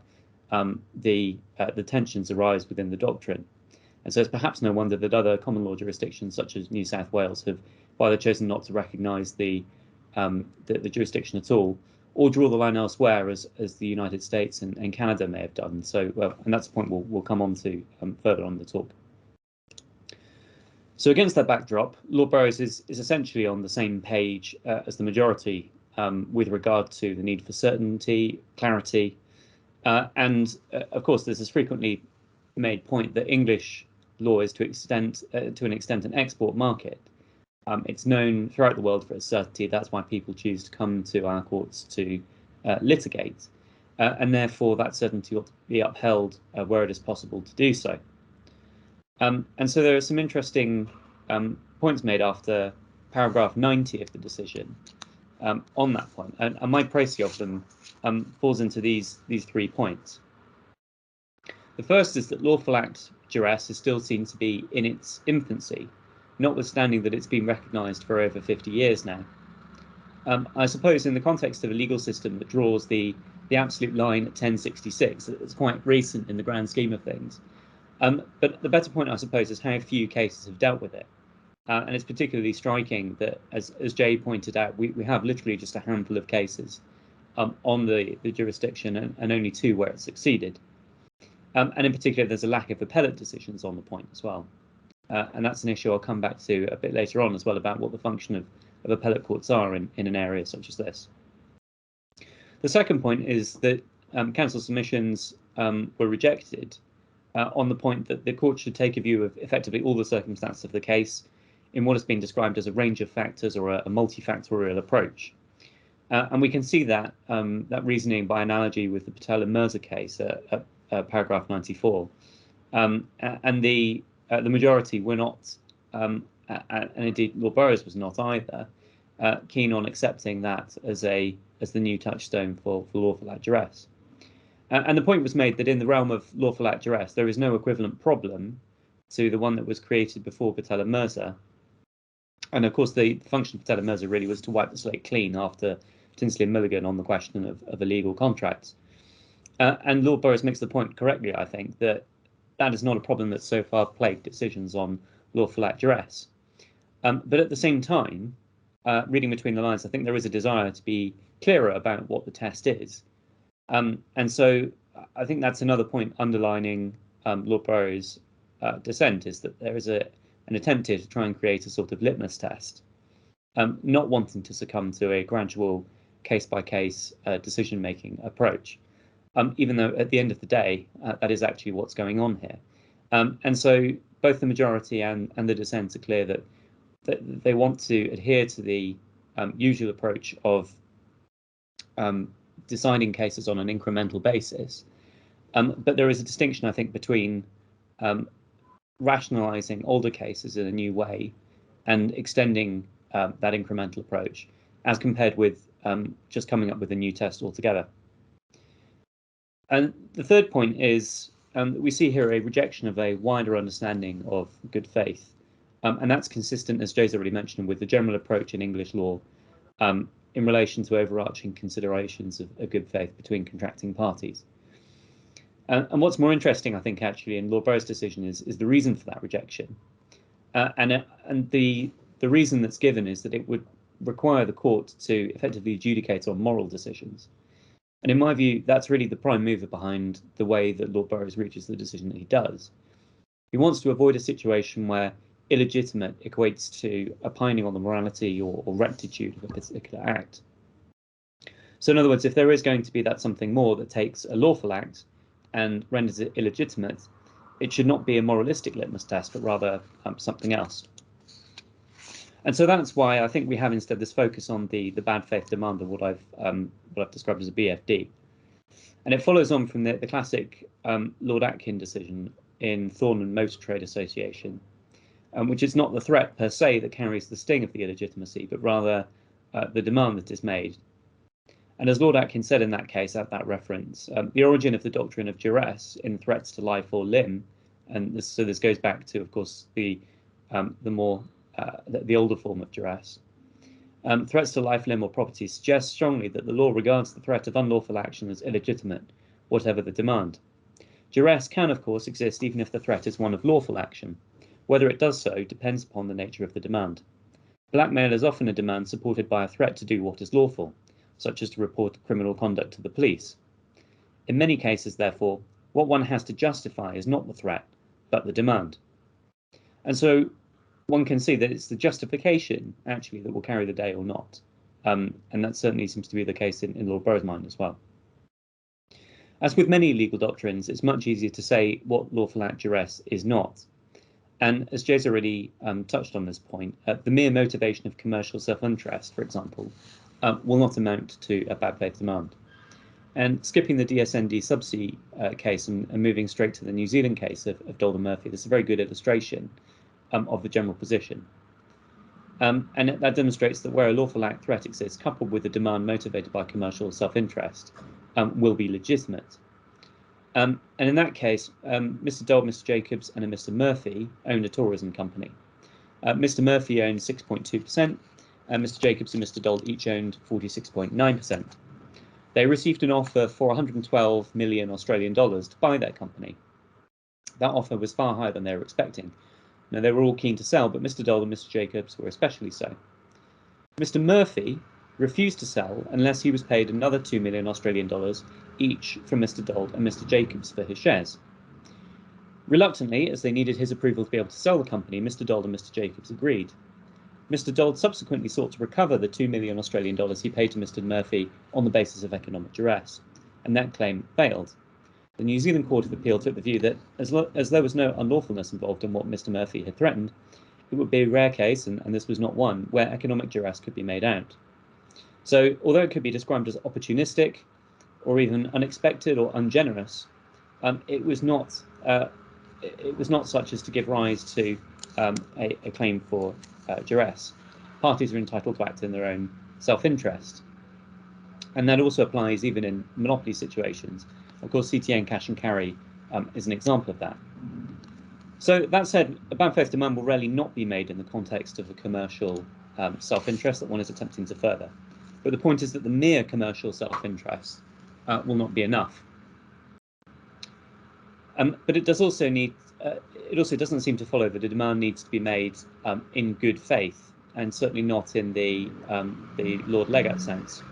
the tensions arise within the doctrine. And so it's perhaps no wonder that other common law jurisdictions, such as New South Wales, have either chosen not to recognise the jurisdiction at all, or draw the line elsewhere, as the United States and Canada may have done. So, and that's a point we'll come on to further on the talk. So against that backdrop, Lord Burroughs is essentially on the same page as the majority with regard to the need for certainty, clarity, and of course there's this frequently made point that English law is to an extent an export market. It's known throughout the world for its certainty. That's why people choose to come to our courts to litigate, and therefore that certainty ought to be upheld where it is possible to do so. And so there are some interesting points made after paragraph 90 of the decision on that point, and my précis of them falls into these 3 points. The first is that lawful act duress is still seen to be in its infancy, notwithstanding that it's been recognised for over 50 years now. I suppose in the context of a legal system that draws the absolute line at 1066, it's quite recent in the grand scheme of things. But the better point, I suppose, is how few cases have dealt with it. And it's particularly striking that, as Jay pointed out, we have literally just a handful of cases on the jurisdiction and only 2 where it succeeded. And in particular, there's a lack of appellate decisions on the point as well. And that's an issue I'll come back to a bit later on as well, about what the function of appellate courts are in an area such as this. The second point is that counsel submissions were rejected on the point that the court should take a view of effectively all the circumstances of the case in what has been described as a range of factors or a multifactorial approach. And we can see that reasoning by analogy with the Patel and Mirza case at paragraph 94. And the majority were not and indeed Lord Burroughs was not either, keen on accepting that as the new touchstone for lawful act duress. And the point was made that in the realm of lawful act duress, there is no equivalent problem to the one that was created before Patel and Mirza. And of course, the function of Patel and Mirza really was to wipe the slate clean after Tinsley and Milligan on the question of illegal contracts. And Lord Burroughs makes the point correctly, I think, that is not a problem that's so far plagued decisions on lawful act duress. But at the same time, reading between the lines, I think there is a desire to be clearer about what the test is. And so I think that's another point underlining Lord Burroughs' dissent, is that there is an attempt here to try and create a sort of litmus test, not wanting to succumb to a gradual case-by-case decision-making approach, even though at the end of the day, that is actually what's going on here. And so both the majority and the dissent are clear that they want to adhere to the usual approach of deciding cases on an incremental basis. But there is a distinction, I think, between rationalizing older cases in a new way and extending that incremental approach as compared with just coming up with a new test altogether. And the third point is we see here a rejection of a wider understanding of good faith. And that's consistent, as Jay's already mentioned, with the general approach in English law in relation to overarching considerations of good faith between contracting parties. And what's more interesting, I think, actually, in Lord Burroughs' decision is the reason for that rejection. And the reason that's given is that it would require the court to effectively adjudicate on moral decisions. And in my view, that's really the prime mover behind the way that Lord Burroughs reaches the decision that he does. He wants to avoid a situation where illegitimate equates to opining on the morality or rectitude of a particular act. So in other words, if there is going to be that something more that takes a lawful act and renders it illegitimate, it should not be a moralistic litmus test, but rather something else. And so that's why I think we have instead this focus on the bad faith demand of what I've described as a BFD. And it follows on from the classic Lord Atkin decision in Thorne and Motor Trade Association, which is not the threat per se that carries the sting of the illegitimacy, but rather the demand that is made. And as Lord Atkin said in that case, at that reference, the origin of the doctrine of duress in threats to life or limb, and this goes back to, of course, the older form of duress. Threats to life, limb, or property suggest strongly that the law regards the threat of unlawful action as illegitimate, whatever the demand. Duress can, of course, exist even if the threat is one of lawful action. Whether it does so depends upon the nature of the demand. Blackmail is often a demand supported by a threat to do what is lawful, such as to report criminal conduct to the police. In many cases, therefore, what one has to justify is not the threat, but the demand. And so one can see that it's the justification, actually, that will carry the day or not. And that certainly seems to be the case in Lord Burroughs' mind as well. As with many legal doctrines, it's much easier to say what lawful act duress is not. And as Jay's already touched on this point, the mere motivation of commercial self-interest, for example, will not amount to a bad faith demand. And skipping the DSND subsea case and moving straight to the New Zealand case of Dold and Murphy, this is a very good illustration of the general position. And that demonstrates that where a lawful act threat exists, coupled with a demand motivated by commercial self-interest, will be legitimate. And in that case, Mr. Dold, Mr. Jacobs, and a Mr. Murphy owned a tourism company. Mr. Murphy owned 6.2%, and Mr. Jacobs and Mr. Dold each owned 46.9%. They received an offer for 112 million Australian dollars to buy their company. That offer was far higher than they were expecting. Now, they were all keen to sell, but Mr. Dold and Mr. Jacobs were especially so. Mr. Murphy refused to sell unless he was paid another 2 million Australian dollars each from Mr. Dold and Mr. Jacobs for his shares. Reluctantly, as they needed his approval to be able to sell the company, Mr. Dold and Mr. Jacobs agreed. Mr. Dold subsequently sought to recover the 2 million Australian dollars he paid to Mr. Murphy on the basis of economic duress, and that claim failed. The New Zealand Court of Appeal took the view that as there was no unlawfulness involved in what Mr. Murphy had threatened, it would be a rare case, and this was not one, where economic duress could be made out. So, although it could be described as opportunistic, or even unexpected or ungenerous, it was not it was not such as to give rise to a claim for duress. Parties are entitled to act in their own self-interest. And that also applies even in monopoly situations. Of course, CTN cash and carry is an example of that. So that said, a bad faith demand will rarely not be made in the context of a commercial self-interest that one is attempting to further. But the point is that the mere commercial self-interest will not be enough. But it does also need. It also doesn't seem to follow that a demand needs to be made in good faith, and certainly not in the Lord Legate sense.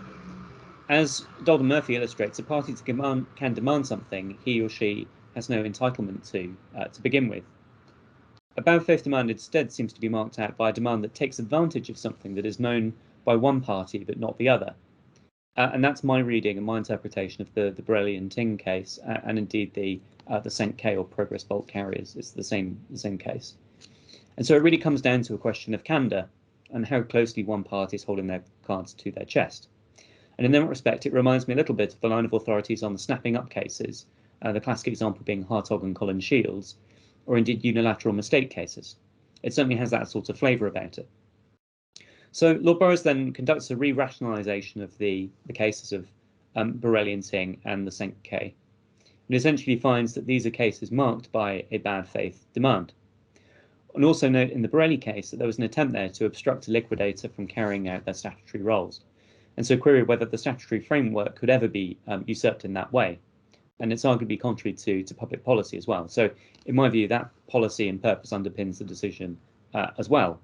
As Dalton Murphy illustrates, a party can demand something he or she has no entitlement to begin with. A bad faith demand instead seems to be marked out by a demand that takes advantage of something that is known by one party but not the other. And that's my reading and my interpretation of the Borelli and Ting case, and indeed the Cent K or Progress Bulk Carriers. It's the same case. And so it really comes down to a question of candour and how closely one party is holding their cards to their chest. And in that respect, it reminds me a little bit of the line of authorities on the snapping up cases, the classic example being Hartog and Collins Shields, or indeed unilateral mistake cases. It certainly has that sort of flavour about it. So Lord Burroughs then conducts a re-rationalisation of the cases of Borelli and Ting and the Cent K, and essentially finds that these are cases marked by a bad faith demand. And also note in the Borelli case that there was an attempt there to obstruct a liquidator from carrying out their statutory roles, and so query whether the statutory framework could ever be usurped in that way. And it's arguably contrary to public policy as well. So in my view, that policy and purpose underpins the decision as well.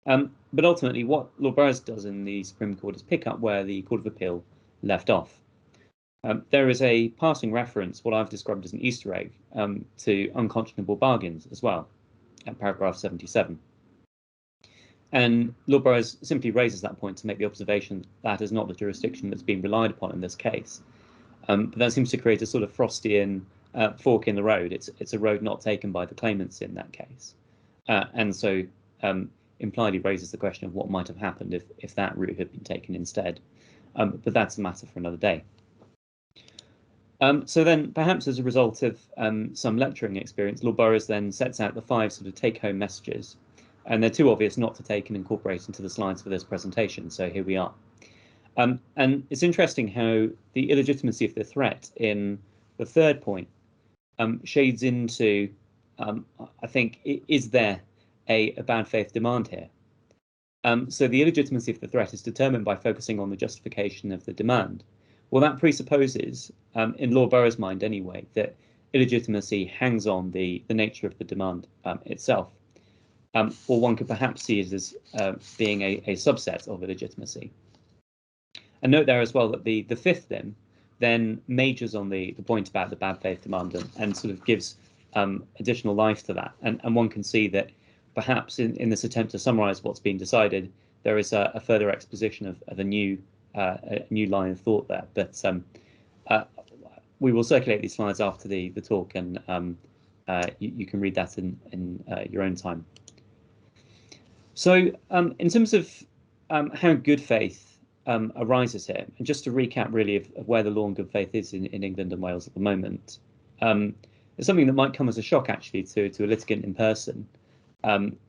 But ultimately, what Lord Burroughs does in the Supreme Court is pick up where the Court of Appeal left off. There is a passing reference, what I've described as an Easter egg, to unconscionable bargains as well, at paragraph 77. And Lord Burroughs simply raises that point to make the observation that is not the jurisdiction that's being relied upon in this case. But that seems to create a sort of Frostian fork in the road. It's a road not taken by the claimants in that case. And so impliedly raises the question of what might have happened if that route had been taken instead. But that's a matter for another day. So then, perhaps as a result of some lecturing experience, Lord Burroughs then sets out the 5 sort of take-home messages, and they're too obvious not to take and incorporate into the slides for this presentation, so here we are. And it's interesting how the illegitimacy of the threat in the third point shades into, I think, is there a bad faith demand here? So the illegitimacy of the threat is determined by focusing on the justification of the demand. Well, that presupposes, in Lord Burroughs' mind anyway, that illegitimacy hangs on the nature of the demand itself. Or one could perhaps see it as being a subset of illegitimacy. And note there as well that the fifth limb then majors on the point about the bad faith demand and sort of gives additional life to that. And one can see that perhaps in this attempt to summarize what's been decided, there is a further exposition of a new line of thought there. But we will circulate these slides after the talk, and you can read that in your own time. So in terms of how good faith arises here, and just to recap really of where the law on good faith is in England and Wales at the moment, it's something that might come as a shock actually to a litigant in person,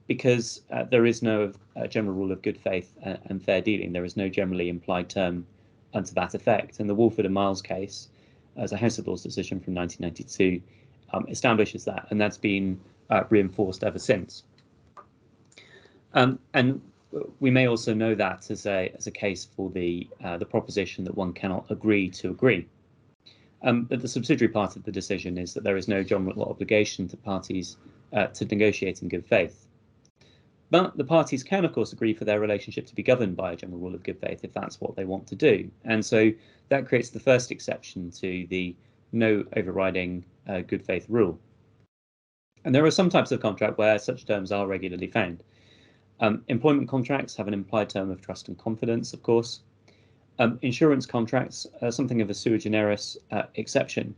because there is no general rule of good faith and fair dealing. There is no generally implied term to that effect. And the Wolford and Miles case, as a House of Lords decision from 1992, establishes that, and that's been reinforced ever since. And we may also know that as a case for the proposition that one cannot agree to agree. But the subsidiary part of the decision is that there is no general obligation to parties to negotiate in good faith. But the parties can, of course, agree for their relationship to be governed by a general rule of good faith if that's what they want to do. And so that creates the first exception to the no overriding good faith rule. And there are some types of contract where such terms are regularly found. Employment contracts have an implied term of trust and confidence, of course. Insurance contracts are something of a sui generis exception.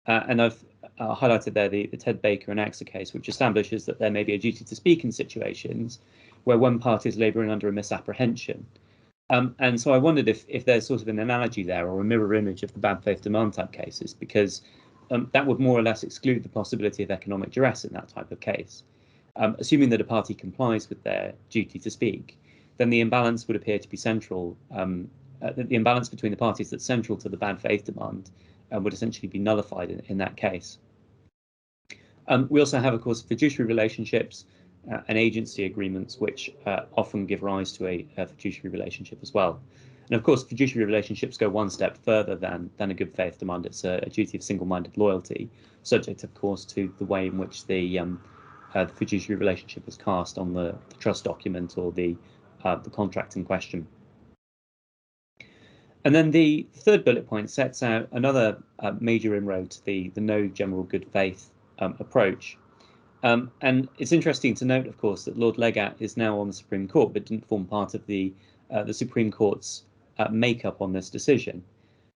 And I've highlighted there the Ted Baker and AXA case, which establishes that there may be a duty to speak in situations where one party is labouring under a misapprehension. And so I wondered if there's sort of an analogy there or a mirror image of the bad faith demand type cases, because that would more or less exclude the possibility of economic duress in that type of case. Assuming that a party complies with their duty to speak, then the imbalance would appear to be central. The imbalance between the parties that's central to the bad faith demand would essentially be nullified in that case. We also have, of course, fiduciary relationships and agency agreements, which often give rise to a fiduciary relationship as well. And of course, fiduciary relationships go one step further than a good faith demand. It's a duty of single-minded loyalty, subject, of course, to the way in which the fiduciary relationship is cast on the trust document or the contract in question. And then the third bullet point sets out another major inroad to the no general good faith approach. And it's interesting to note, of course, that Lord Legat is now on the Supreme Court, but didn't form part of the Supreme Court's makeup on this decision.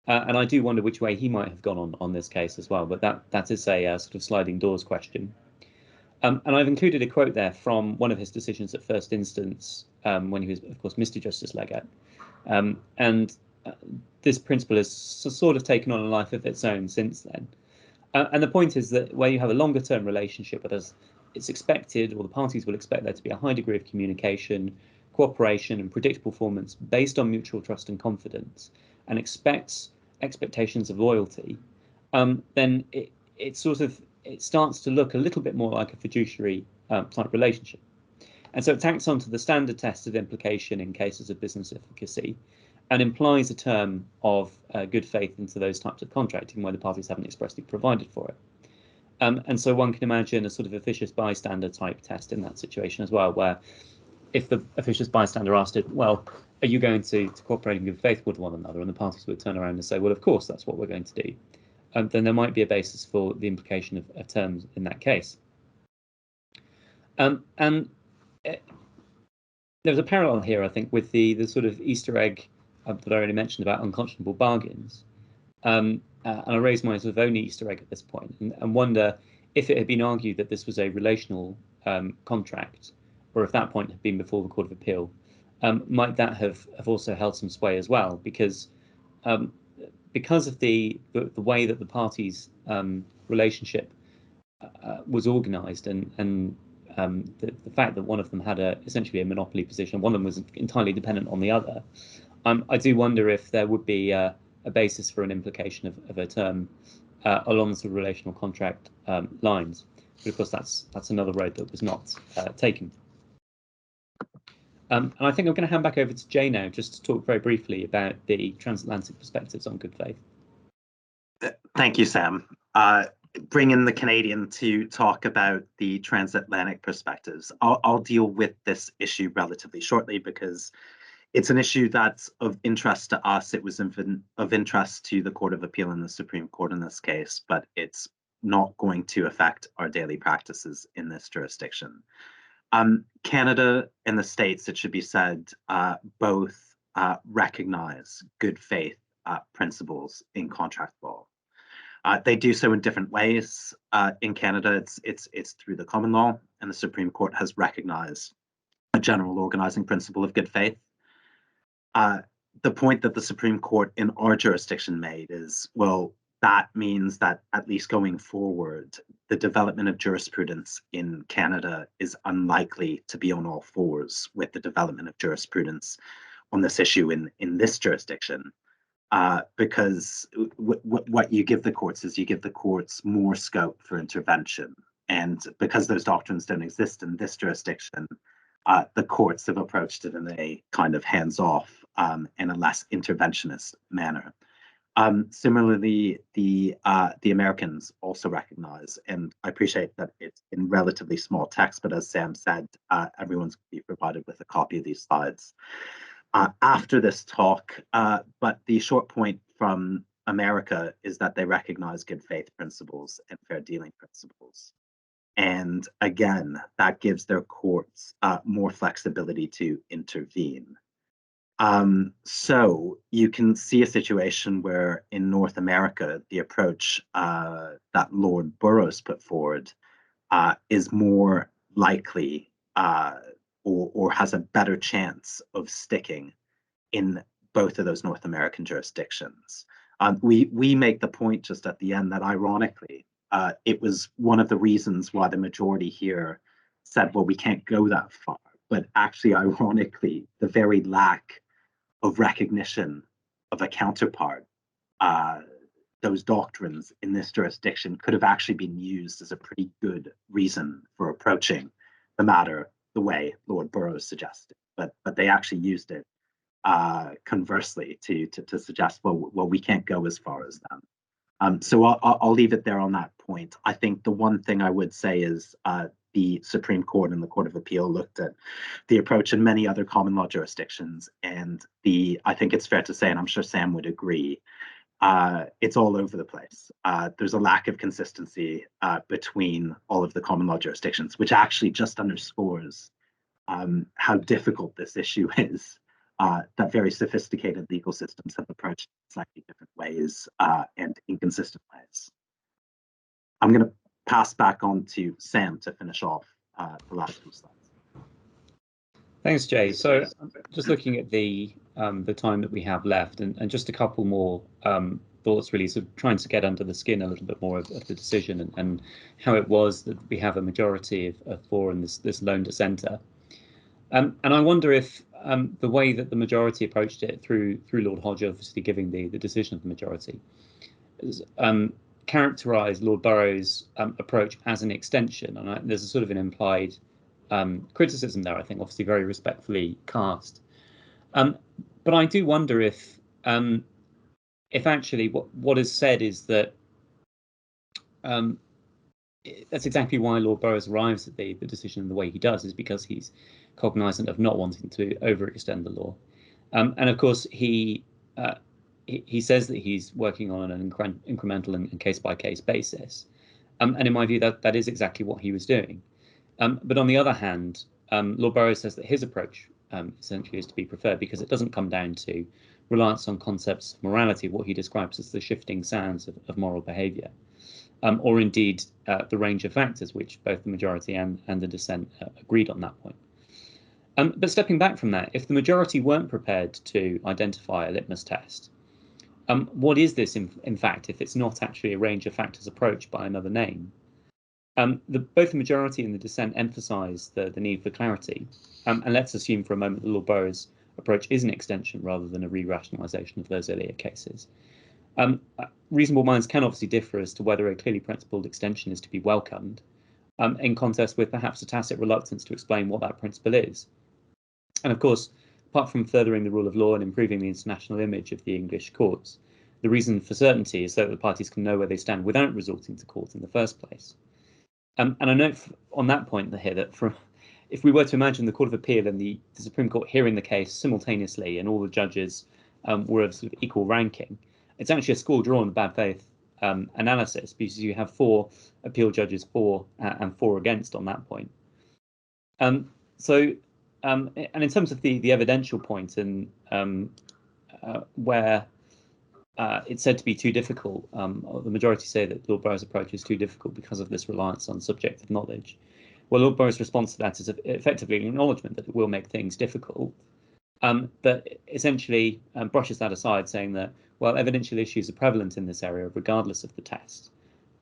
And I do wonder which way he might have gone on this case as well. But that is a sort of sliding doors question. And I've included a quote there from one of his decisions at first instance, when he was, of course, Mr. Justice Legat. And this principle has sort of taken on a life of its own since then. And the point is that where you have a longer term relationship with us, it's expected, or the parties will expect there to be a high degree of communication, cooperation and predictable performance based on mutual trust and confidence, and expects expectations of loyalty, then it starts to look a little bit more like a fiduciary type relationship. And so it tacks onto the standard test of implication in cases of business efficacy and implies a term of good faith into those types of contracting where the parties haven't expressly provided for it. And so one can imagine a sort of officious bystander type test in that situation as well, where if the officious bystander asked it, well, are you going to cooperate in good faith with one another? And the parties would turn around and say, well, of course, that's what we're going to do. Then there might be a basis for the implication of terms in that case. And there's a parallel here, I think, with the sort of Easter egg that I already mentioned about unconscionable bargains. And I raise my sort of own Easter egg at this point and wonder if it had been argued that this was a relational contract, or if that point had been before the Court of Appeal, might that have also held some sway as well? Because of the way that the parties' relationship was organised and the fact that one of them had essentially a monopoly position, one of them was entirely dependent on the other, I do wonder if there would be a basis for an implication of a term along the sort of relational contract lines. But of course, that's another road that was not taken. And I think I'm going to hand back over to Jay now, just to talk very briefly about the transatlantic perspectives on good faith. Thank you, Sam. Bring in the Canadian to talk about the transatlantic perspectives. I'll deal with this issue relatively shortly because it's an issue that's of interest to us. It was of interest to the Court of Appeal and the Supreme Court in this case, but it's not going to affect our daily practices in this jurisdiction. Canada and the States, it should be said, both recognize good faith principles in contract law. They do so in different ways. In Canada, it's through the common law, and the Supreme Court has recognized a general organizing principle of good faith. The point that the Supreme Court in our jurisdiction made is, well, that means that at least going forward, the development of jurisprudence in Canada is unlikely to be on all fours with the development of jurisprudence on this issue in this jurisdiction. Because what you give the courts is you give the courts more scope for intervention. And because those doctrines don't exist in this jurisdiction, the courts have approached it in a kind of hands-off and a less interventionist manner. Similarly, the Americans also recognize, and I appreciate that it's in relatively small text, but as Sam said, everyone's going to be provided with a copy of these slides after this talk. But the short point from America is that they recognize good faith principles and fair dealing principles. And again, that gives their courts more flexibility to intervene. So you can see a situation where in North America, the approach that Lord Burroughs put forward is more likely or has a better chance of sticking in both of those North American jurisdictions. We make the point just at the end that ironically, it was one of the reasons why the majority here said, well, we can't go that far. But actually, ironically, the very lack of recognition of a counterpart, those doctrines in this jurisdiction could have actually been used as a pretty good reason for approaching the matter the way Lord Burroughs suggested. But they actually used it conversely to suggest, well, we can't go as far as them. So I'll leave it there on that point. I think the one thing I would say is the Supreme Court and the Court of Appeal looked at the approach in many other common law jurisdictions, and I think it's fair to say, and I'm sure Sam would agree, it's all over the place. There's a lack of consistency between all of the common law jurisdictions, which actually just underscores how difficult this issue is. That very sophisticated legal systems have approached it slightly different ways and inconsistent ways. I'm going to pass back on to Sam to finish off the last two slides. Thanks, Jay. So just looking at the time that we have left, and just a couple more thoughts, really, so trying to get under the skin a little bit more of the decision and how it was that we have a majority of 4 in this lone dissenter. And I wonder if the way that the majority approached it through Lord Hodge, obviously giving the decision of the majority, is, characterised Lord Burroughs' approach as an extension, and there's a sort of an implied criticism there, I think, obviously very respectfully cast. But I do wonder if actually what is said is that that's exactly why Lord Burroughs arrives at the decision in the way he does, is because he's cognizant of not wanting to overextend the law. And of course, he says that he's working on an incremental and case-by-case basis. And in my view, that is exactly what he was doing. But on the other hand, Lord Burroughs says that his approach essentially is to be preferred because it doesn't come down to reliance on concepts of morality, what he describes as the shifting sands of moral behaviour, or indeed the range of factors, which both the majority and the dissent agreed on that point. But stepping back from that, if the majority weren't prepared to identify a litmus test, what is this in fact if it's not actually a range of factors approach by another name? Both the majority and the dissent emphasise the need for clarity, and let's assume for a moment that Lord Burroughs' approach is an extension rather than a re-rationalisation of those earlier cases. Reasonable minds can obviously differ as to whether a clearly principled extension is to be welcomed, in contrast with perhaps a tacit reluctance to explain what that principle is. And of course, apart from furthering the rule of law and improving the international image of the English courts, the reason for certainty is so that the parties can know where they stand without resorting to court in the first place. And I note on that point here that if we were to imagine the Court of Appeal and the Supreme Court hearing the case simultaneously and all the judges were of sort of equal ranking, it's actually a score drawn in bad faith analysis, because you have 4 appeal judges for and 4 against on that point. And in terms of the evidential point and where it's said to be too difficult, the majority say that Lord Burroughs' approach is too difficult because of this reliance on subjective knowledge. Well, Lord Burroughs' response to that is effectively an acknowledgement that it will make things difficult, but essentially brushes that aside, saying that, well, evidential issues are prevalent in this area regardless of the test.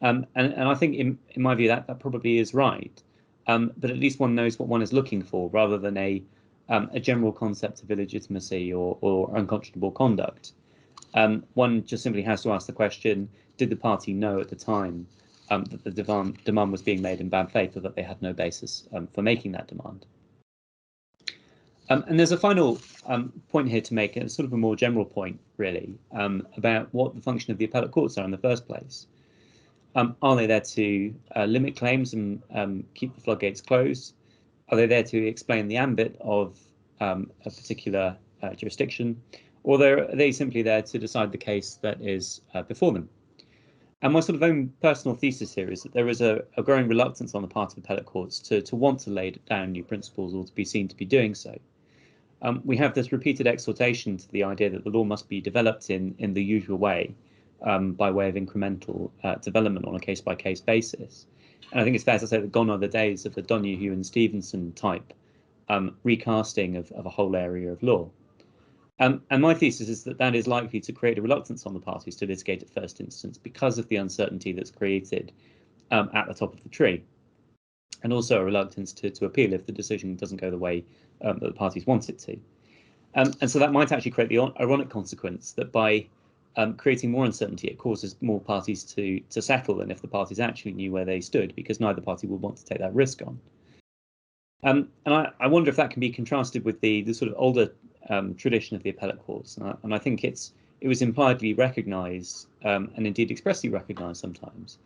And I think, in my view, that probably is right. But at least one knows what one is looking for, rather than a general concept of illegitimacy or unconscionable conduct. One just simply has to ask the question, did the party know at the time that the demand was being made in bad faith, or that they had no basis for making that demand? And there's a final point here to make, a sort of a more general point, really, about what the function of the appellate courts are in the first place. Are they there to limit claims and keep the floodgates closed? Are they there to explain the ambit of a particular jurisdiction? Or are they simply there to decide the case that is before them? And my sort of own personal thesis here is that there is a growing reluctance on the part of appellate courts to want to lay down new principles or to be seen to be doing so. We have this repeated exhortation to the idea that the law must be developed in the usual way, by way of incremental development on a case-by-case basis. And I think it's fair to say that gone are the days of the Donoghue and Stevenson type recasting of a whole area of law. And my thesis is that that is likely to create a reluctance on the parties to litigate at first instance because of the uncertainty that's created at the top of the tree, and also a reluctance to appeal if the decision doesn't go the way that the parties want it to. And so that might actually create the ironic consequence that by creating more uncertainty, it causes more parties to settle than if the parties actually knew where they stood, because neither party would want to take that risk on. And I wonder if that can be contrasted with the sort of older tradition of the appellate courts, and I think it was impliedly recognised and indeed expressly recognised sometimes,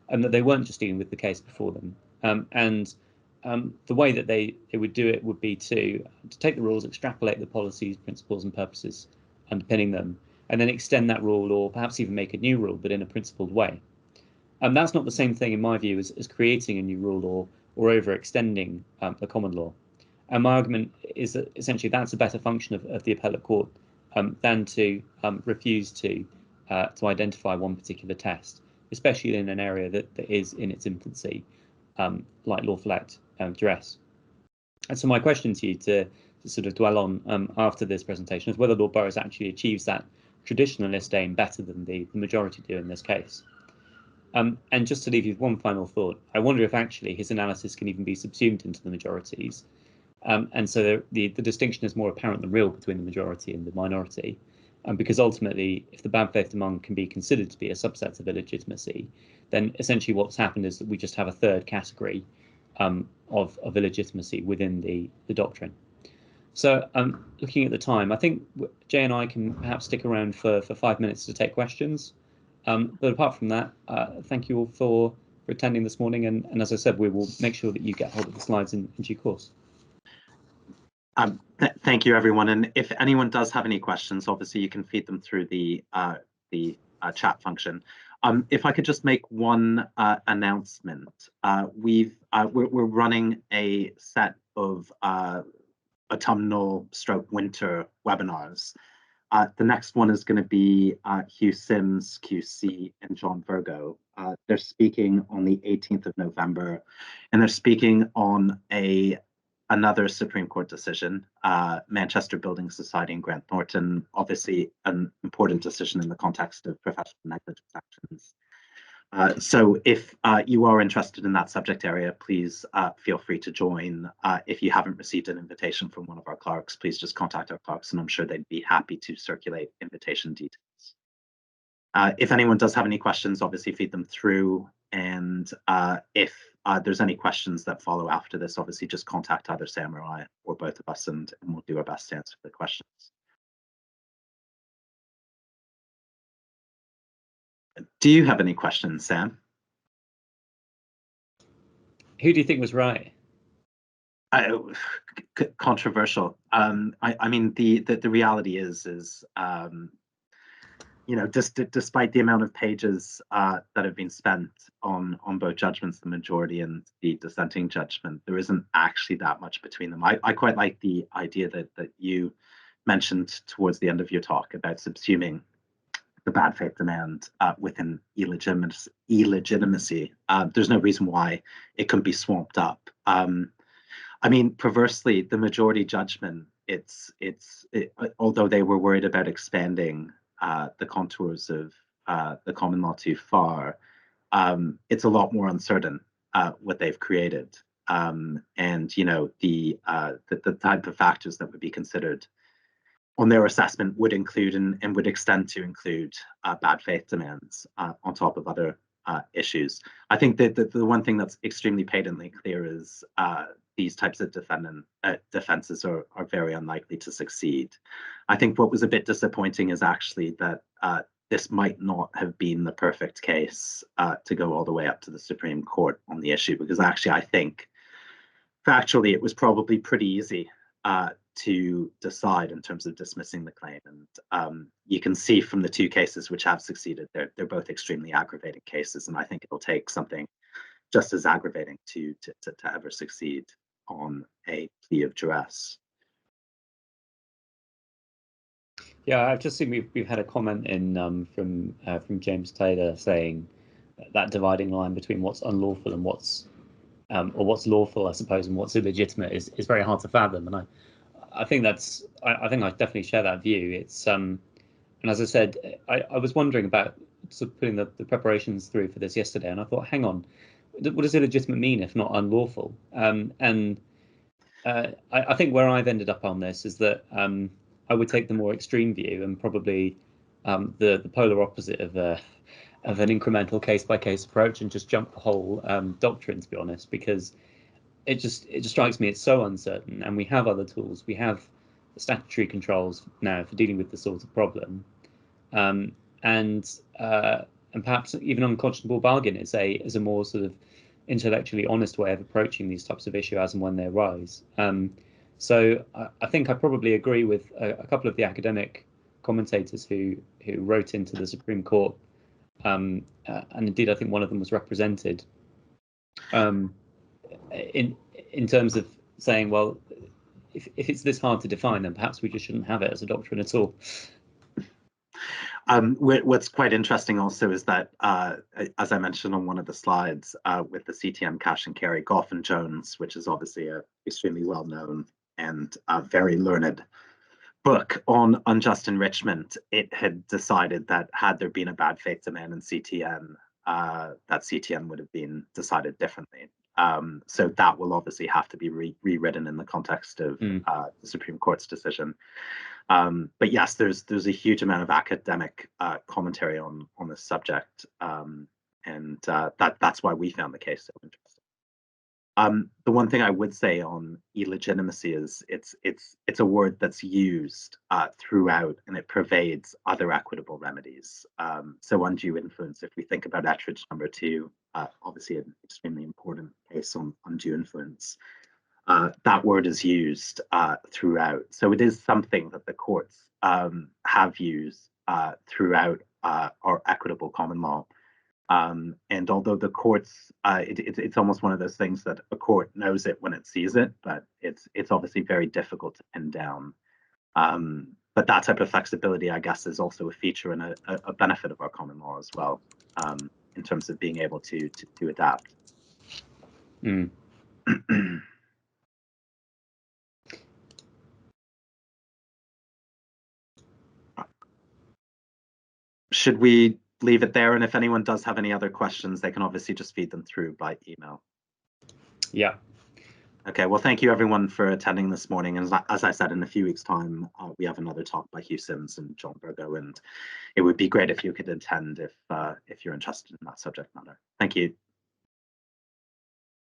that they weren't just dealing with the case before them, the way that they would do it would be to take the rules, extrapolate the policies, principles, and purposes underpinning them, and then extend that rule, or perhaps even make a new rule, but in a principled way. And that's not the same thing, in my view, as creating a new rule or overextending the common law. And my argument is that essentially that's a better function of the appellate court than to refuse to identify one particular test, especially in an area that is in its infancy, like lawful act duress. And so my question to you to sort of dwell on after this presentation is whether Lord Burroughs actually achieves that traditionalist aim better than the majority do in this case. And just to leave you with one final thought, I wonder if actually his analysis can even be subsumed into the majorities. And so the distinction is more apparent than real between the majority and the minority. Because ultimately, if the bad faith demand can be considered to be a subset of illegitimacy, then essentially what's happened is that we just have a third category of illegitimacy within the doctrine. So looking at the time, I think Jay and I can perhaps stick around for 5 minutes to take questions. But apart from that, thank you all for attending this morning. And as I said, we will make sure that you get hold of the slides in due course. Thank you, everyone. And if anyone does have any questions, obviously you can feed them through the chat function. If I could just make one announcement, we're running a set of autumnal/winter webinars. The next one is going to be Hugh Sims, QC, and John Virgo. They're speaking on the 18th of November, and they're speaking on another Supreme Court decision, Manchester Building Society and Grant Thornton, obviously an important decision in the context of professional negligence actions. So if you are interested in that subject area, please feel free to join. If you haven't received an invitation from one of our clerks, please just contact our clerks, and I'm sure they'd be happy to circulate invitation details. If anyone does have any questions, obviously feed them through. And if there's any questions that follow after this, obviously just contact either Sam or I or both of us, and we'll do our best to answer the questions. Do you have any questions, Sam? Who do you think was right? Controversial. I mean, the reality is you know, despite the amount of pages that have been spent on both judgments, the majority and the dissenting judgment, there isn't actually that much between them. I quite like the idea that you mentioned towards the end of your talk about subsuming the bad faith demand within illegitimacy. There's no reason why it couldn't be swamped up. I mean, perversely, the majority judgment, although they were worried about expanding the contours of the common law too far, it's a lot more uncertain what they've created. And you know, the type of factors that would be considered on their assessment would include and would extend to include bad faith demands on top of other issues. I think that the one thing that's extremely patently clear is these types of defenses are very unlikely to succeed. I think what was a bit disappointing is actually that this might not have been the perfect case to go all the way up to the Supreme Court on the issue, because actually I think factually it was probably pretty easy to decide in terms of dismissing the claim. And you can see from the two cases which have succeeded, they're both extremely aggravating cases, and I think it'll take something just as aggravating to ever succeed on a plea of duress. Yeah, I've just seen we've had a comment in from James Taylor saying that dividing line between what's unlawful and what's or what's lawful, I suppose, and what's illegitimate is very hard to fathom. And I think I think I definitely share that view. It's and as I said, I was wondering about sort of putting the preparations through for this yesterday, and I thought, hang on, what does illegitimate mean if not unlawful? And I think where I've ended up on this is that I would take the more extreme view and probably the polar opposite of an incremental case-by-case approach and just jump the whole doctrine, to be honest, because it just strikes me it's so uncertain, and we have other tools. We have statutory controls now for dealing with this sort of problem, and perhaps even unconscionable bargain is a more sort of intellectually honest way of approaching these types of issues as and when they arise. So I think I probably agree with a couple of the academic commentators who wrote into the Supreme Court, and indeed I think one of them was represented in terms of saying, well, if it's this hard to define, then perhaps we just shouldn't have it as a doctrine at all. What's quite interesting also is that, as I mentioned on one of the slides, with the CTM cash and carry, Goff and Jones, which is obviously a extremely well-known and very learned book on unjust enrichment, it had decided that had there been a bad faith demand in CTN, that CTN would have been decided differently. So that will obviously have to be rewritten in the context of the Supreme Court's decision. But yes, there's a huge amount of academic commentary on this subject, and that's why we found the case so interesting. The one thing I would say on illegitimacy is it's a word that's used throughout, and it pervades other equitable remedies. So undue influence, if we think about Ettridge number 2, obviously an extremely important case on undue influence. That word is used throughout. So it is something that the courts have used throughout our equitable common law. And although the courts, it's almost one of those things that a court knows it when it sees it, but it's obviously very difficult to pin down. But that type of flexibility, I guess, is also a feature and a benefit of our common law as well, in terms of being able to adapt. Should we leave it there? And if anyone does have any other questions, they can obviously just feed them through by email. Yeah. Okay, well, thank you everyone for attending this morning. And as I said, in a few weeks' time, we have another talk by Hugh Sims and John Burgo, and it would be great if you could attend if you're interested in that subject matter. Thank you.